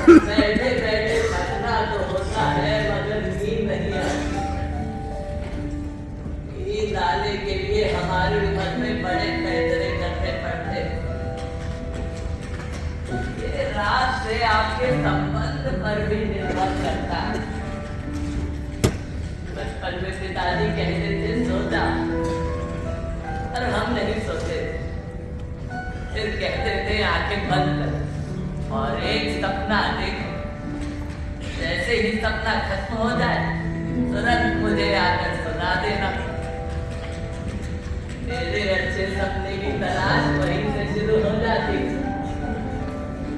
Speaker 5: बैठे बैठे खतरा तो होता है मगर नींद नहीं आती। नींद आने के लिए हमारे हमारी उम्र में बड़े फैसले करने पड़ते। ये रात से आपके संबंध पर भी निर्भर करता है। बचपन में पिताजी कहते थे सो जा, पर हम नहीं सोते। फिर कहते थे आंखें बंद कर और एक सपना देख। जैसे ही सपना खत्म हो जाए तुरंत मुझे आकर सुना देना। मेरे अच्छे सपने की तलाश वहीं से शुरू हो जाती।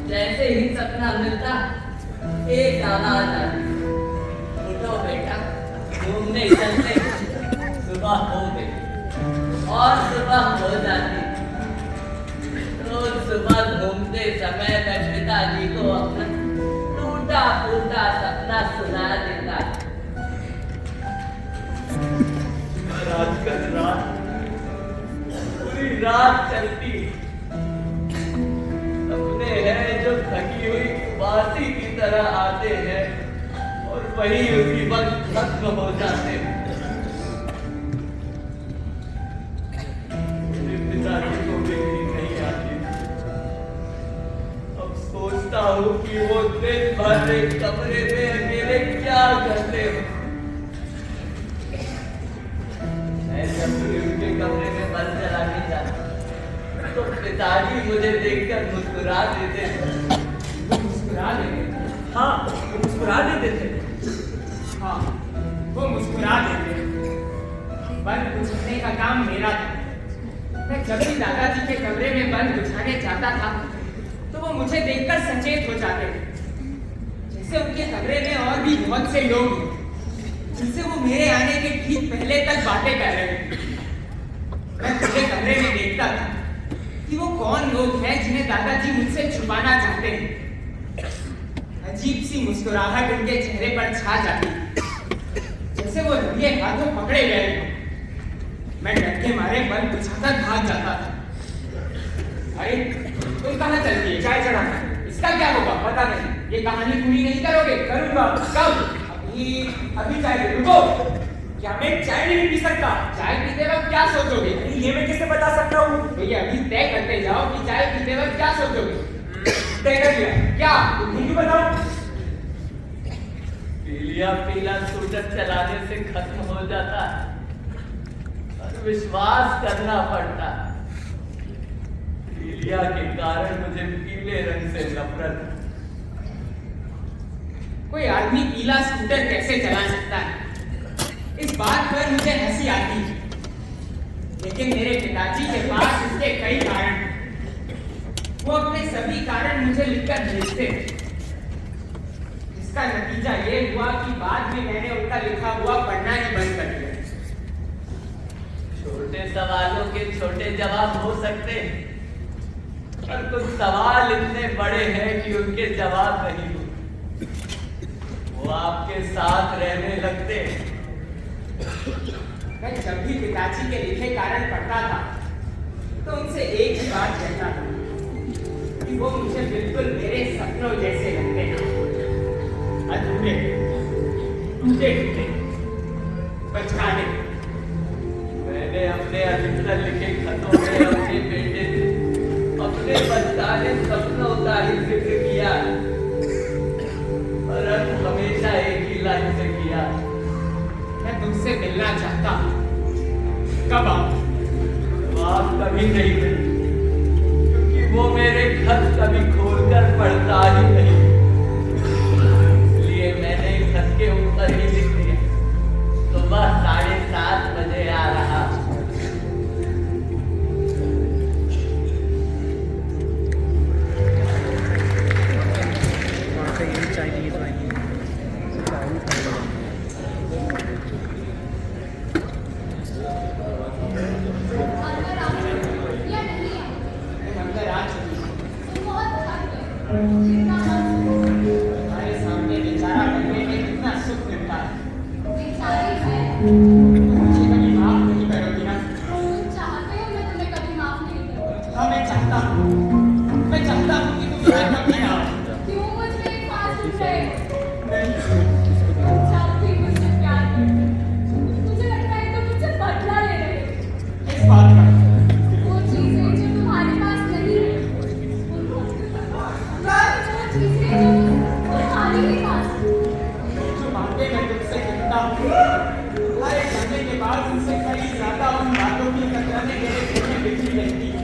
Speaker 5: जैसे ही सपना मिलता एक आवाज आती, उठो बेटा घूमने चलते। सुबह हो गई और सुबह हो जाती। रोज सुबह घूमते समय मैं पिताजी को अपना टूटा फूटा सपना सुना देता।
Speaker 2: आजकल रात पूरी रात चलती। सपने हैं जो थकी हुई बासी की तरह आते हैं और वही उसी वक्त खत्म हो जाते हैं। मेरे पिताजी को भी नींद नहीं आती। अब सोचता हूँ कि वो दिन भर एक कमरे में अकेले क्या करते हो।
Speaker 5: मैं जब भी उनके कमरे में बल्ब जलाने जाता तो पिताजी मुझे देखकर मुस्कुरा देते थे।
Speaker 4: मुस्कुरा देते।
Speaker 2: हाँ, वो मुस्कुरा देते थे।
Speaker 4: हाँ, वो मुस्कुरा देते। बल्ब बुझाने का काम मेरा था। मैं जब भी दादाजी के कमरे में बल्ब बुझाने जाता था तो वो मुझे देखकर सचेत हो जाते थे। जैसे उनके कमरे में और भी बहुत से लोग हैं जिनसे वो मेरे आने के ठीक पहले तक बातें कर रहे थे। मैं पूरे कमरे में देखता था कि वो कौन लोग हैं जिन्हें दादाजी मुझसे छुपाना चाहते हैं। अजीब सी मुस्कुराहट उनके चेहरे पर छा जाती, जैसे वो रंगे हाथों पकड़े गए। मैं डर के मारे बल्ब बुझाकर भाग जाता था। अरे तुम कहाँ चल रही है? चाय चढ़ाना। इसका क्या होगा? पता नहीं। ये कहानी पूरी नहीं करोगे? करूंगा। कब? अभी चाय दे। रुको।
Speaker 2: क्या मैं चाय नहीं पी सकता?
Speaker 4: चाय पीते वक्त क्या सोचोगे?
Speaker 2: ये मैं कैसे बता सकता हूँ?
Speaker 4: भैया अभी तय करते जाओ कि चाय पीते वक्त क्या सोचोगे।
Speaker 2: तय कर लिया।
Speaker 4: क्या?
Speaker 2: तुम ही बताओ।
Speaker 5: पीलिया पीला स्कूटर चलाने से खत्म हो जाता और विश्वास करना पड़ता। पीलिया के कारण मुझे पीले रंग से नफरत।
Speaker 4: कोई आदमी पीला स्कूटर कैसे चला सकता है? इस बात पर मुझे हंसी आती है, लेकिन मेरे पिताजी के पास इसके कई कारण हैं। वो अपने सभी कारण मुझे लिखकर भेजते थे। इसका नतीजा ये हुआ कि बाद में मैंने उनका लिखा हुआ पढ़ना ही बंद कर दिया।
Speaker 5: छोटे सवालों के छोटे जवाब हो सकते हैं, पर कुछ सवाल इतने बड़े हैं कि उनके जवाब नहीं हो। वो आपके साथ रहने लगते हैं।
Speaker 4: मैं जब भी पिताजी के लिखे कारण पढ़ता था तो उनसे एक ही बात कहता था कि वो मुझे बिल्कुल मेरे सपनों जैसे लगते हैं। अधूरे, टूटे टूटे, बचकाने।
Speaker 5: मैंने अपने अधिकतर लिखे खतों में अपने बेटे अपने बचकाने सपनों का ही जिक्र किया और अब हमेशा एक ही लाइन से किया।
Speaker 4: मैं तुमसे मिलना चाहता हूँ। कब आऊं?
Speaker 5: आप कभी नहीं मिले, क्योंकि वो मेरे खत कभी खोलकर पढ़ता ही नहीं। इसलिए मैंने खत के ऊपर ही लिख दिया, सुबह 7:30 बजे आ रहा।
Speaker 3: अंदर आ या नहीं आ?
Speaker 4: मैं अंदर आ चुकी हूँ।
Speaker 3: तुम बहुत थक गए। कितना
Speaker 4: तुम्हारे सामने बेचारा बनने में कितना सुख मिलता है।
Speaker 3: बेचारी है।
Speaker 4: मुझे कभी माफ नहीं करोगी ना?
Speaker 3: तुम चाहते हो मैं तुम्हें कभी माफ नहीं करूँ?
Speaker 4: हाँ, मैं चाहता हूँ कि तुम यहाँ कभी ना आओ।
Speaker 3: क्यों मुझ पे इतना सुन रहे हो?
Speaker 4: नहीं,
Speaker 3: जब भी मुझसे प्यार करते हो, मुझे लगता है तुम मुझसे बदला ले रहे हो।
Speaker 4: इस बात लिखी रहती है,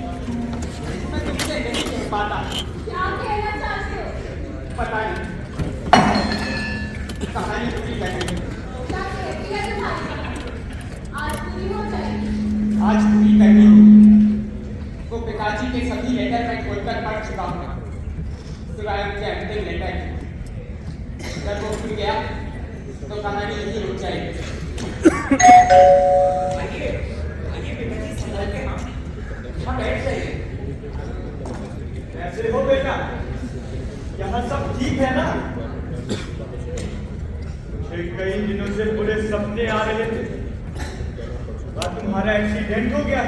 Speaker 4: मैं तुमसे नहीं कह पाता।
Speaker 3: क्या कहना चाहते हो?
Speaker 4: पता नहीं, कहानी पूरी करनी है।
Speaker 3: क्या कहती है तुम्हारी कहानी? आज पूरी हो जाएगी।
Speaker 4: आज पूरी करनी है। वो पिताजी के सभी लेटर मैं खोलकर पढ़ चुका हूँ, सिवाय उनके अंतिम लेटर के। जब वो खुल गया तो कहानी यही रुक जाएगी।
Speaker 2: आइए आइए पिताजी, संभल के। हाँ बैठ जाइए।
Speaker 1: कैसे हो बेटा? यहाँ सब ठीक है ना? मुझे कई दिनों से बुरे सपने आ रहे थे। और तुम्हारा एक्सीडेंट हो गया,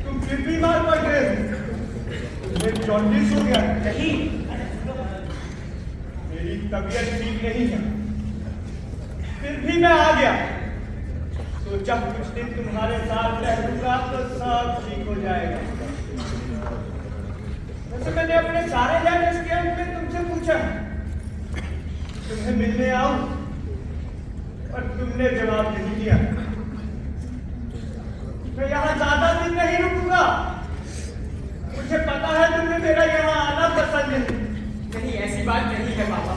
Speaker 1: तुम फिर बीमार पड़ गए, तुम्हें जॉन्डिस हो गया।
Speaker 2: नहीं,
Speaker 1: मेरी तबीयत ठीक नहीं है, फिर भी मैं आ गया। सोचा कुछ दिन तुम्हारे साथ रहूंगा तो सब ठीक हो जाएगा। वैसे मैंने अपने सारे लेटर्स के अंत में तुमसे पूछा तुम्हें मिलने आऊं, पर तुमने जवाब नहीं दिया। मैं यहाँ ज्यादा दिन नहीं रुकूंगा, मुझे पता है तुम्हें मेरा यहाँ आना पसंद है।
Speaker 4: नहीं, ऐसी बात नहीं है पापा।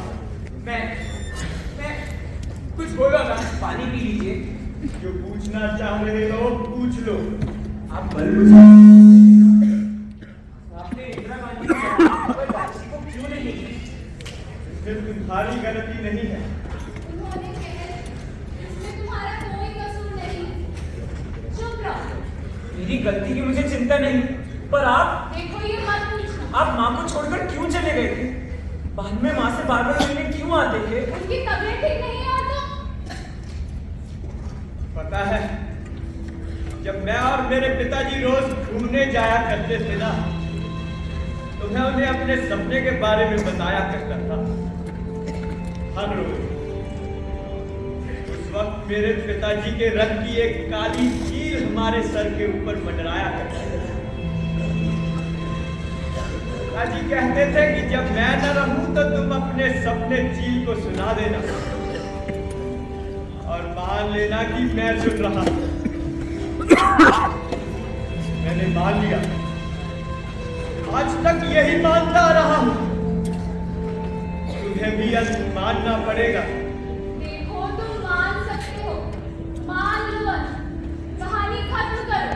Speaker 4: मैं कुछ बोलो ना।
Speaker 2: पानी पी लीजिए।
Speaker 1: जो पूछना चाह रहे हो पूछ लो।
Speaker 2: आप बल आपने इंदिरा गांधी की बातचीत को क्यों नहीं की?
Speaker 1: इसमें तुम्हारी गलती नहीं है।
Speaker 3: उन्होंने कहा इसमें तुम्हारा कोई कसूर नहीं। चुप रहो।
Speaker 2: मेरी गलती की मुझे चिंता नहीं, पर आप
Speaker 3: देखो ये मत पूछना।
Speaker 2: आप माँ को छोड़कर क्यों चले गए थे? बाद में माँ से बार बार मिलने क्यों आते थे?
Speaker 3: उनकी तबीयत ठीक नहीं है तो
Speaker 1: पता है, जब मैं और मेरे पिताजी रोज घूमने जाया करते थे ना, तो मैं उन्हें अपने सपने के बारे में बताया करता था हर रोज। उस वक्त मेरे पिताजी के रंग की एक काली चील हमारे सर के ऊपर मंडराया करती थी। पिताजी कहते थे कि जब मैं न रहूं तो तुम अपने सपने चील को सुना देना और मान लेना कि मैं सुन रहा हूं। मैंने मान लिया, आज तक यही मानता रहा हूं। तुम्हें भी अब मानना पड़ेगा।
Speaker 3: देखो तुम मान सकते हो, मान लो, कहानी खत्म करो।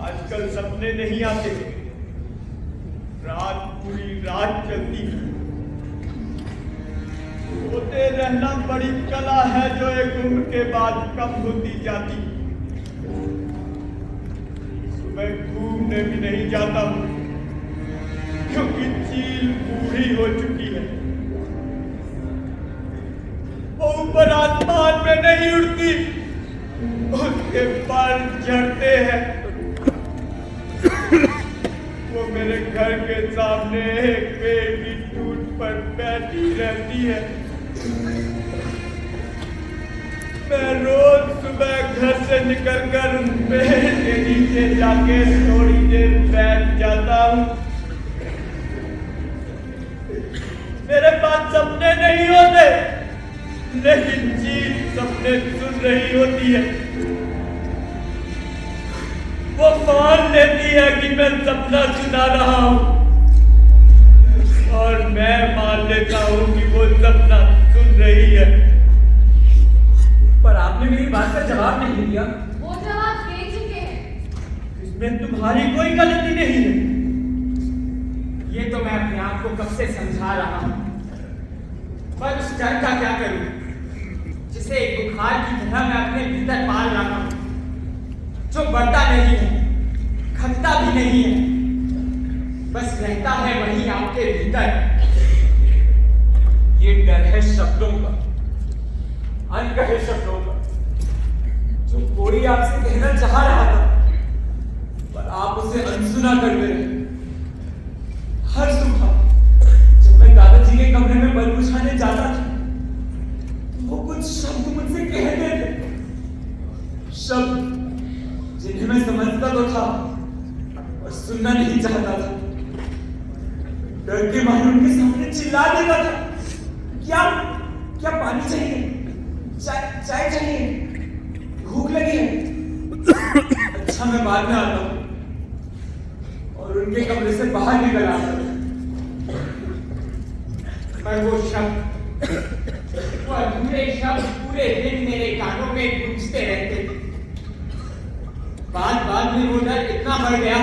Speaker 1: आजकल सपने नहीं आते, रात पूरी रात चलती है। सोते रहना बड़ी कला है जो एक उम्र के बाद कम होती जाती। सुबह घूमने भी नहीं जाता हूँ क्योंकि चील बूढ़ी हो चुकी है। वो ऊपर आसमान में नहीं उड़ती, उसके पर झड़ते हैं। वो मेरे घर के सामने एक पेड़ की टूट पर बैठी रहती है। मैं रोज सुबह घर से निकलकर उन पेड़ के नीचे जाके थोड़ी देर बैठ जाता हूँ। मेरे पास सपने नहीं होते, लेकिन चील सपने सुन रही होती है। वो मान लेती है कि मैं सपना सुना रहा हूँ और मैं मान लेता हूँ कि वो सपना सुन रही है।
Speaker 2: पर आपने मेरी बात का जवाब नहीं दिया।
Speaker 3: वो जवाब दे चुके हैं।
Speaker 1: इसमें तुम्हारी कोई गलती नहीं है।
Speaker 4: ये तो मैं अपने आप को कब से समझा रहा हूं, पर उस डर का क्या करूं जिसे एक बुखार की तरह मैं अपने भीतर पाल रहा हूं, जो बढ़ता नहीं है, खटता भी नहीं है, बस रहता है वहीं आपके भीतर।
Speaker 2: ये डर है शब्दों का, अनकहे शब्दों का, जो कोई आपसे कहना चाह रहा था, पर आप उसे अनसुना कर दे रहे। हर सुबह जब मैं दादाजी के कमरे में बल्ब बुझाने जाता था, वो कुछ शब्द मुझसे कहते थे, शब्द जिन्हें मैं समझता तो था और सुनना नहीं चाहता था। डर के मारे उनके सामने चिल्ला देता था, क्या क्या पानी चाहिए, चाय चाहिए, भूख लगी है,
Speaker 4: मैं बाद में आता हूँ और उनके कमरे से बाहर निकल आता हूँ। पर वो शब्द, वो अधूरे शब्द पूरे दिन मेरे कानों में गूंजते रहते थे। बाद में वो डर इतना बढ़ गया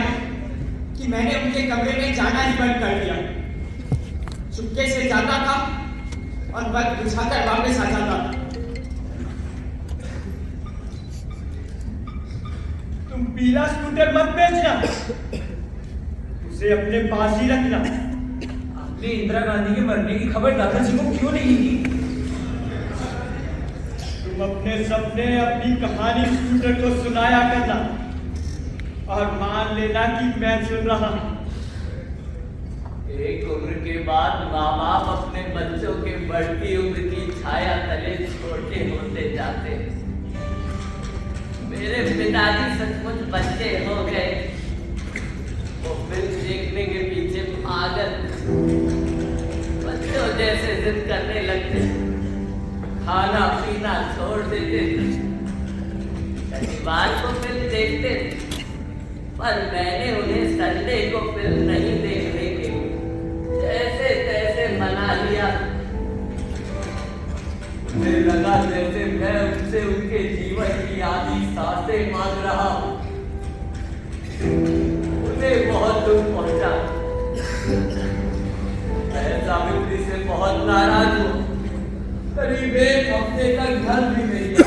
Speaker 4: कि मैंने उनके कमरे में जाना ही बंद कर दिया। चुपके से जाता था और बल्ब बुझाकर वापस आ जाता था।
Speaker 1: तुम पीला स्कूटर मत बेचना, उसे अपने पास ही रखना।
Speaker 2: आपने इंदिरा गांधी के मरने की खबर दादाजी को क्यों नहीं दी?
Speaker 1: तुम अपने सपने, अपनी कहानी स्कूटर को सुनाया करना और मान लेना कि मैं सुन रहा हूं।
Speaker 5: एक उम्र के बाद माँ बाप अपने बच्चों के बढ़ती उम्र की छाया तले छोटे होते जाते हैं। मेरे पिताजी सचमुच बच्चे हो गए। वो फिल्म देखने के पीछे पागल बच्चों जैसे जिद करने लगते, खाना पीना छोड़ देते, शनिवार को फिल्म देखते, पर मैंने उन्हें संडे को फिल्म नहीं देखने के जैसे तैसे मना लिया। मुझे लगा जैसे मैं उनसे उनके जीवन की आधी सांसें मांग रहा हूं। उन्हें बहुत दुख पहुंचा। मैं सावित्री से बहुत नाराज हूं। करीब एक हफ्ते तक घर भी नहीं गया।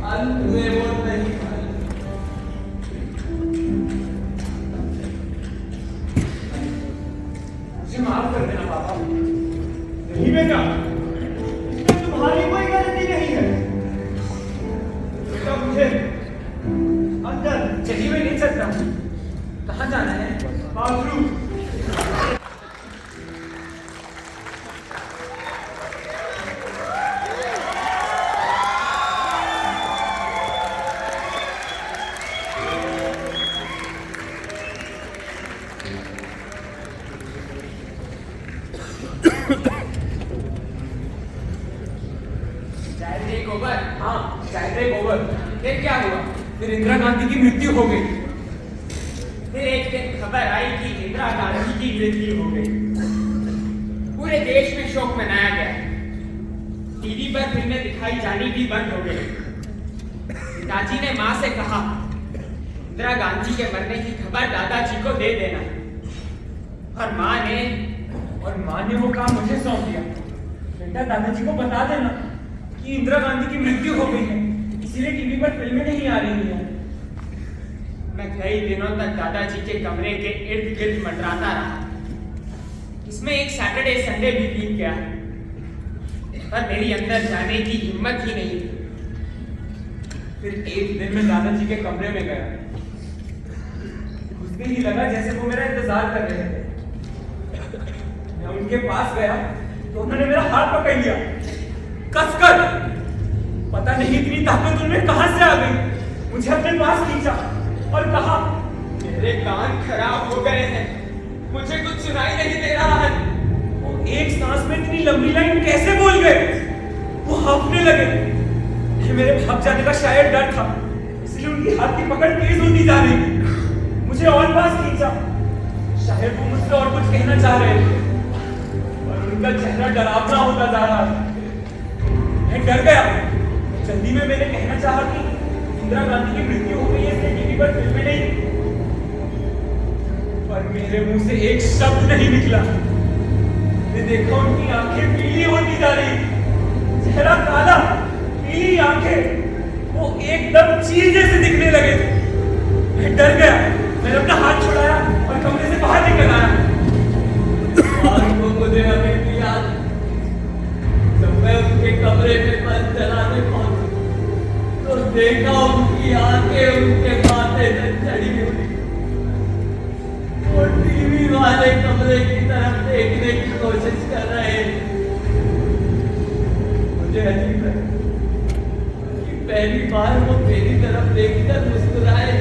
Speaker 5: अंत में वो नहीं आई।
Speaker 2: मुझे माफ कर देना पापा।
Speaker 1: नहीं बेटा, इसमें तुम्हारी कोई गलती नहीं है। बेटा मुझे अंदर
Speaker 2: चलिए, मैं नहीं सकता। कहाँ जाना है?
Speaker 1: बाथरूम।
Speaker 2: हाँ, चाइल्ड ओवर। फिर क्या हुआ? फिर इंदिरा गांधी की मृत्यु हो गई।
Speaker 4: फिर एक दिन खबर आई कि इंदिरा गांधी की मृत्यु हो गई। पूरे देश में शोक मनाया गया। टीवी पर फिल्में दिखाई जानी भी बंद हो गई। पिताजी ने माँ से कहा, इंदिरा गांधी के मरने की खबर दादाजी को दे देना। और माँ ने वो काम मुझे सौंप दिया।
Speaker 2: बेटा, दादाजी को बता देना कि इंदिरा गांधी की मृत्यु हो गई है, इसीलिए टीवी पर फिल्में नहीं आ रही हैं।
Speaker 4: मैं कई दिनों तक दादाजी के कमरे के इर्द गिर्द मंडराता रहा। इसमें एक सैटरडे संडे भी बीत गया, पर मेरी अंदर जाने की हिम्मत ही नहीं थी।
Speaker 2: फिर एक दिन मैं दादाजी के कमरे में गया। घुसते ही लगा जैसे वो मेरा इंतजार कर रहे थे। मैं उनके पास गया तो उन्होंने मेरा हाथ पकड़ लिया, कसकर। पता नहीं इतनी ताकत उनमें कहां से आ गई। मुझे अपने पास खींचा और कहा,
Speaker 4: मेरे कान खराब हो गए हैं, मुझे कुछ सुनाई नहीं दे रहा है।
Speaker 2: वो एक सांस में इतनी लंबी लाइन कैसे बोल गए? वो हाँफने लगे। ये मेरे भाग जाने का शायद डर था, इसलिए उनकी हाथ की पकड़ तेज होती जा रही थी। मुझे और पास खींचा। शायद वो मुझसे और कुछ कहना चाह रहे थे, और उनका चेहरा डरावना होता जा रहा था। मैं डर गया। जल्दी में मैंने कहना चाहा कि इंदिरा गांधी की मृत्यु हो गई है, इसलिए टीवी पर फिल्में नहीं। पर मेरे मुंह से एक शब्द नहीं निकला। मैंने देखा उनकी आंखें पीली होती जा रही, चेहरा काला, पीली आंखें, वो एकदम चील जैसे दिखने लगे। मैं डर गया। मैंने अपना हाथ छुड़ाया और कमरे से बाहर निकल आया।
Speaker 5: मुझे अभी भी याद, जब मैं उनके कमरे में बल्ब जलाने पहुंची तो देखा उनकी आंखें उनके माथे से चढ़ी हुई और टीवी वाले कमरे की तरफ देखने की कोशिश कर रहे थे। मुझे अजीब लगा कि पहली बार वो मेरी तरफ देखकर मुस्कुराए।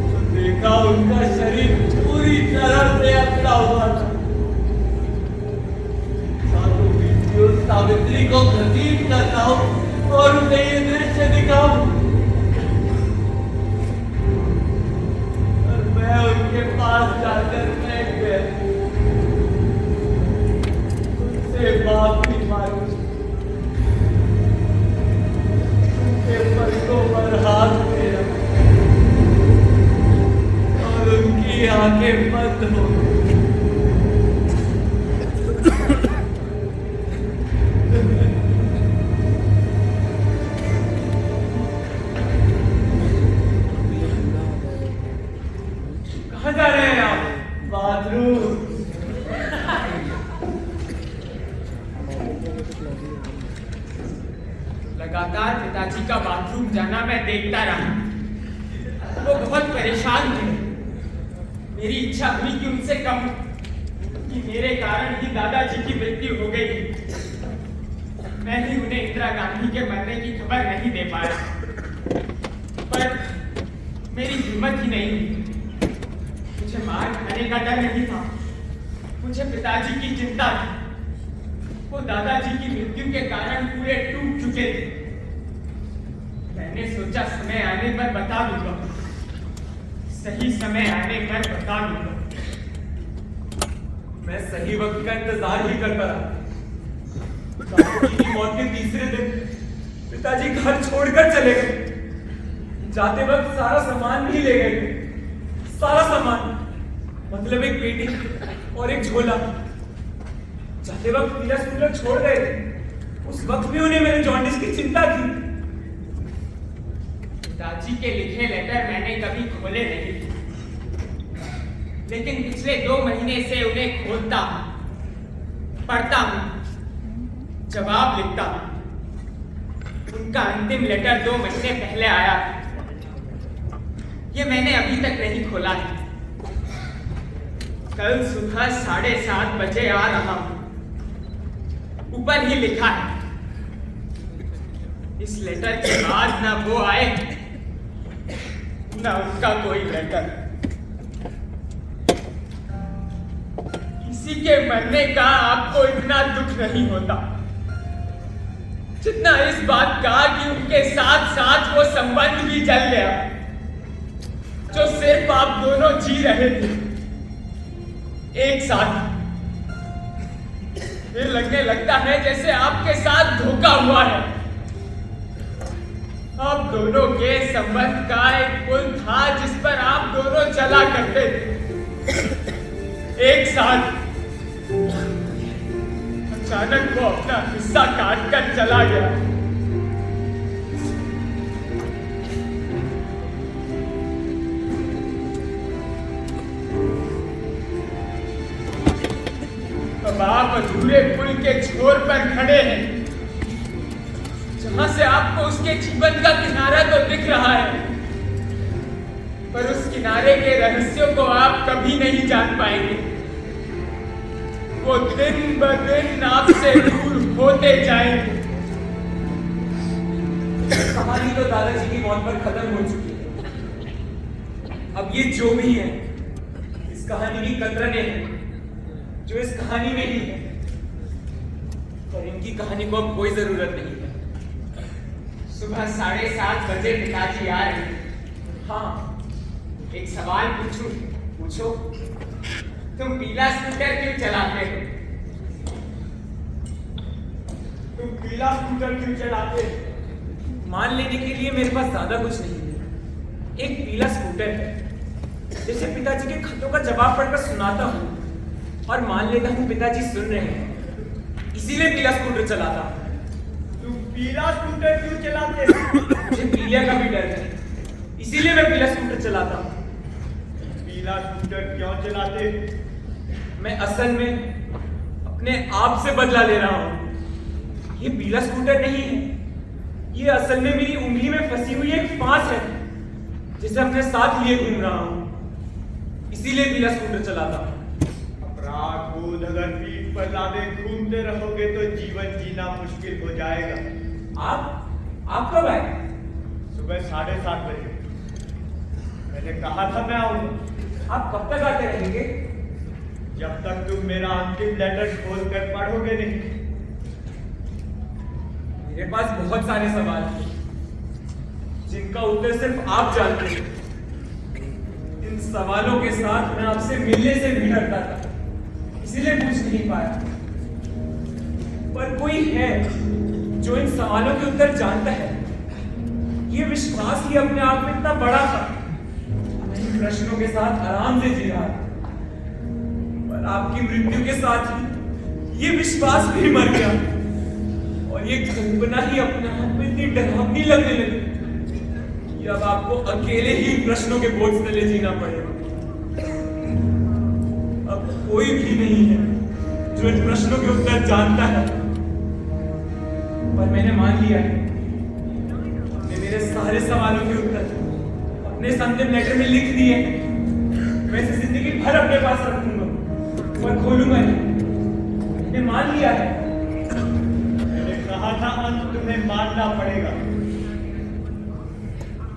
Speaker 5: तो देखा उनका शरीर पूरी तरह से अकड़ा हुआ था। सातों बीतियों उसी को घसीट कर लाऊं और उसे ये दृश्य दिखाऊं। और मैं उनके पास जाकर बैठ गया, उनसे माफी मांगू, उनके पलकों पर हाथ फेरा और उनकी आंखें बंद हो गई।
Speaker 2: कहाँ जा रहे हैं आप?
Speaker 5: बाथरूम।
Speaker 4: लगातार पिताजी का बाथरूम जाना मैं देखता रहा। वो बहुत परेशान थे। मेरी इच्छा हुई कि उनसे कहूं कि मेरे कारण ही दादाजी की मृत्यु हो गई। मैं ही उन्हें इंदिरा गांधी के मरने की खबर नहीं दे पाया, पर मेरी हिम्मत ही नहीं हुई। मुझे मार खाने का डर नहीं था, मुझे पिताजी की चिंता थी। वो दादाजी की मृत्यु के कारण पूरे टूट चुके थे। मैंने सोचा समय आने पर बता दूंगा, सही समय आने पर बता दूंगा।
Speaker 2: मैं सही वक्त का इंतजार ही करता रहा। दादाजी की मौत के तीसरे दिन पिताजी घर छोड़कर चले गए। जाते वक्त सारा सामान भी ले गए थे। सारा सामान मतलब एक पेटी और एक झोला। जाते वक्त पीला स्कूटर छोड़ गए थे। उस वक्त भी उन्हें मेरे जॉन्डिस की चिंता थी।
Speaker 4: पिताजी के लिखे लेटर मैंने कभी खोले नहीं, लेकिन पिछले 2 महीने से उन्हें खोलता हूं, पढ़ता हूं, जवाब लिखता हूं। उनका अंतिम लेटर 2 महीने पहले आया, ये मैंने अभी तक नहीं खोला है। कल सुबह 7:30 बजे आ रहा हूं, ऊपर ही लिखा है। इस लेटर के बाद ना वो आए ना उनका कोई लेटर। किसी के मरने का आपको इतना दुख नहीं होता जितना इस बात का कि उनके साथ साथ वो संबंध भी जल गया जो सिर्फ आप दोनों जी रहे थे एक साथ। फिर लगने लगता है जैसे आपके साथ धोखा हुआ है। आप दोनों के संबंध का एक पुल था जिस पर आप दोनों चला करते थे एक साथ। अचानक वो अपना हिस्सा काट कर चला गया। अब आप अधूरे पुल के छोर पर खड़े हैं, जहां से आपको उसके जीवन का किनारा तो दिख रहा है, पर उस किनारे के रहस्यों को आप कभी नहीं जान पाएंगे। वो दिन ब दिन आपसे दूर होते जाएंगे।
Speaker 2: कहानी तो दादाजी की मौत पर खत्म हो चुकी है। अब ये जो भी है, इस कहानी की कतरने हैं जो इस कहानी में ही है, पर इनकी कहानी को अब कोई जरूरत नहीं है।
Speaker 4: सुबह 7:30 बजे पिताजी आ रहे हैं।
Speaker 2: हाँ,
Speaker 4: एक सवाल पूछूं? पूछो। तुम पीला स्कूटर क्यों चलाते हो?
Speaker 1: तुम पीला स्कूटर क्यों चलाते हो?
Speaker 2: मान लेने के लिए मेरे पास ज्यादा कुछ नहीं है। एक पीला स्कूटर है, जैसे पिताजी के खतों का जवाब पढ़कर सुनाता हूँ और मान लेता हूँ पिताजी सुन रहे हैं, इसीलिए पीला स्कूटर चलाता हूँ।
Speaker 1: तुम पीला स्कूटर क्यों चलाते हो?
Speaker 2: मुझे पीलिया का भी डर है, इसीलिए मैं पीला स्कूटर चलाता हूँ।
Speaker 1: पीला स्कूटर क्यों चलाते हो?
Speaker 2: मैं असल में अपने आप से बदला ले रहा हूँ। ये पीला स्कूटर नहीं है, ये असल में मेरी उंगली में फंसी हुई एक फांस है जिसे अपने साथ लिए घूम रहा हूँ, इसीलिए पीला स्कूटर चलाता हूँ।
Speaker 1: अपराध बोध अगर पीठ पर लादे घूमते रहोगे तो जीवन जीना मुश्किल हो जाएगा।
Speaker 2: आप कब आए?
Speaker 1: सुबह 7:30 बजे। मैंने कहा था मैं आऊंगा।
Speaker 2: आप कब तक आते रहेंगे?
Speaker 1: जब तक तुम मेरा अंतिम लेटर खोल कर पढ़ोगे नहीं।
Speaker 2: मेरे पास बहुत सारे सवाल थे जिनका उत्तर सिर्फ आप जानते हैं। इन सवालों के साथ मैं आपसे मिलने से भी डरता था, इसीलिए पूछ नहीं पाया। पर कोई है जो इन सवालों के उत्तर जानता है। ये विश्वास ही अपने आप में इतना बड़ा था। मैं इन प्रश्नों के साथ आराम से जी रहा था, पर आपकी मृत्यु के साथ ही ये विश्वास भी मर गया और ये कल्पना ही अपने आप में इतनी डरावनी लगने लगी कि अब आपको अकेले ही प्रश्नों के बोझ तले जीना पड़ेगा। अब कोई भी नहीं है जो इन प्रश्नों के उत्तर जानता है, पर मैंने मान लिया है कि मेरे सारे सवालों के उत्तर अपने अंतिम लेटर में लिख दिए। मैं इसे जिंदगी भर अपने पास रखूंगा और खोलूंगा नहीं। मैंने मान लिया है।
Speaker 1: मैंने कहा था अंत तुम्हें मानना पड़ेगा।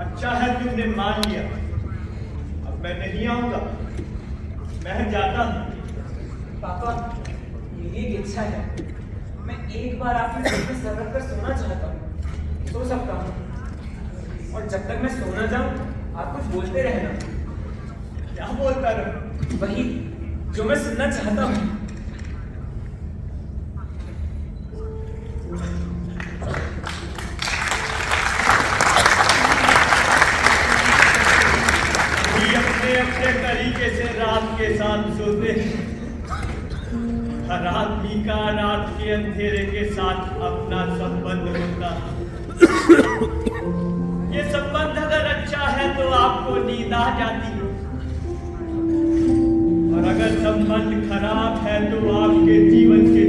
Speaker 1: अच्छा है तुमने मान लिया। अब मैं नहीं आऊंगा, मैं जाता हूं।
Speaker 2: पापा, मेरी एक इच्छा है। मैं एक बार आपके घर में सर रख कर सोना चाहता हूँ। सो सकता हूँ, और जब तक मैं सोना जाऊं आप कुछ बोलते रहना।
Speaker 1: क्या बोलता रहूं?
Speaker 2: वही जो मैं सुनना चाहता हूँ।
Speaker 1: अपने तरीके से रात के साथ सोते हैं। हर आदमी का रात के अंधेरे के साथ अपना संबंध होता है। ये संबंध अगर अच्छा है तो आपको नींद आ जाती है, और अगर संबंध खराब है तो आपके जीवन के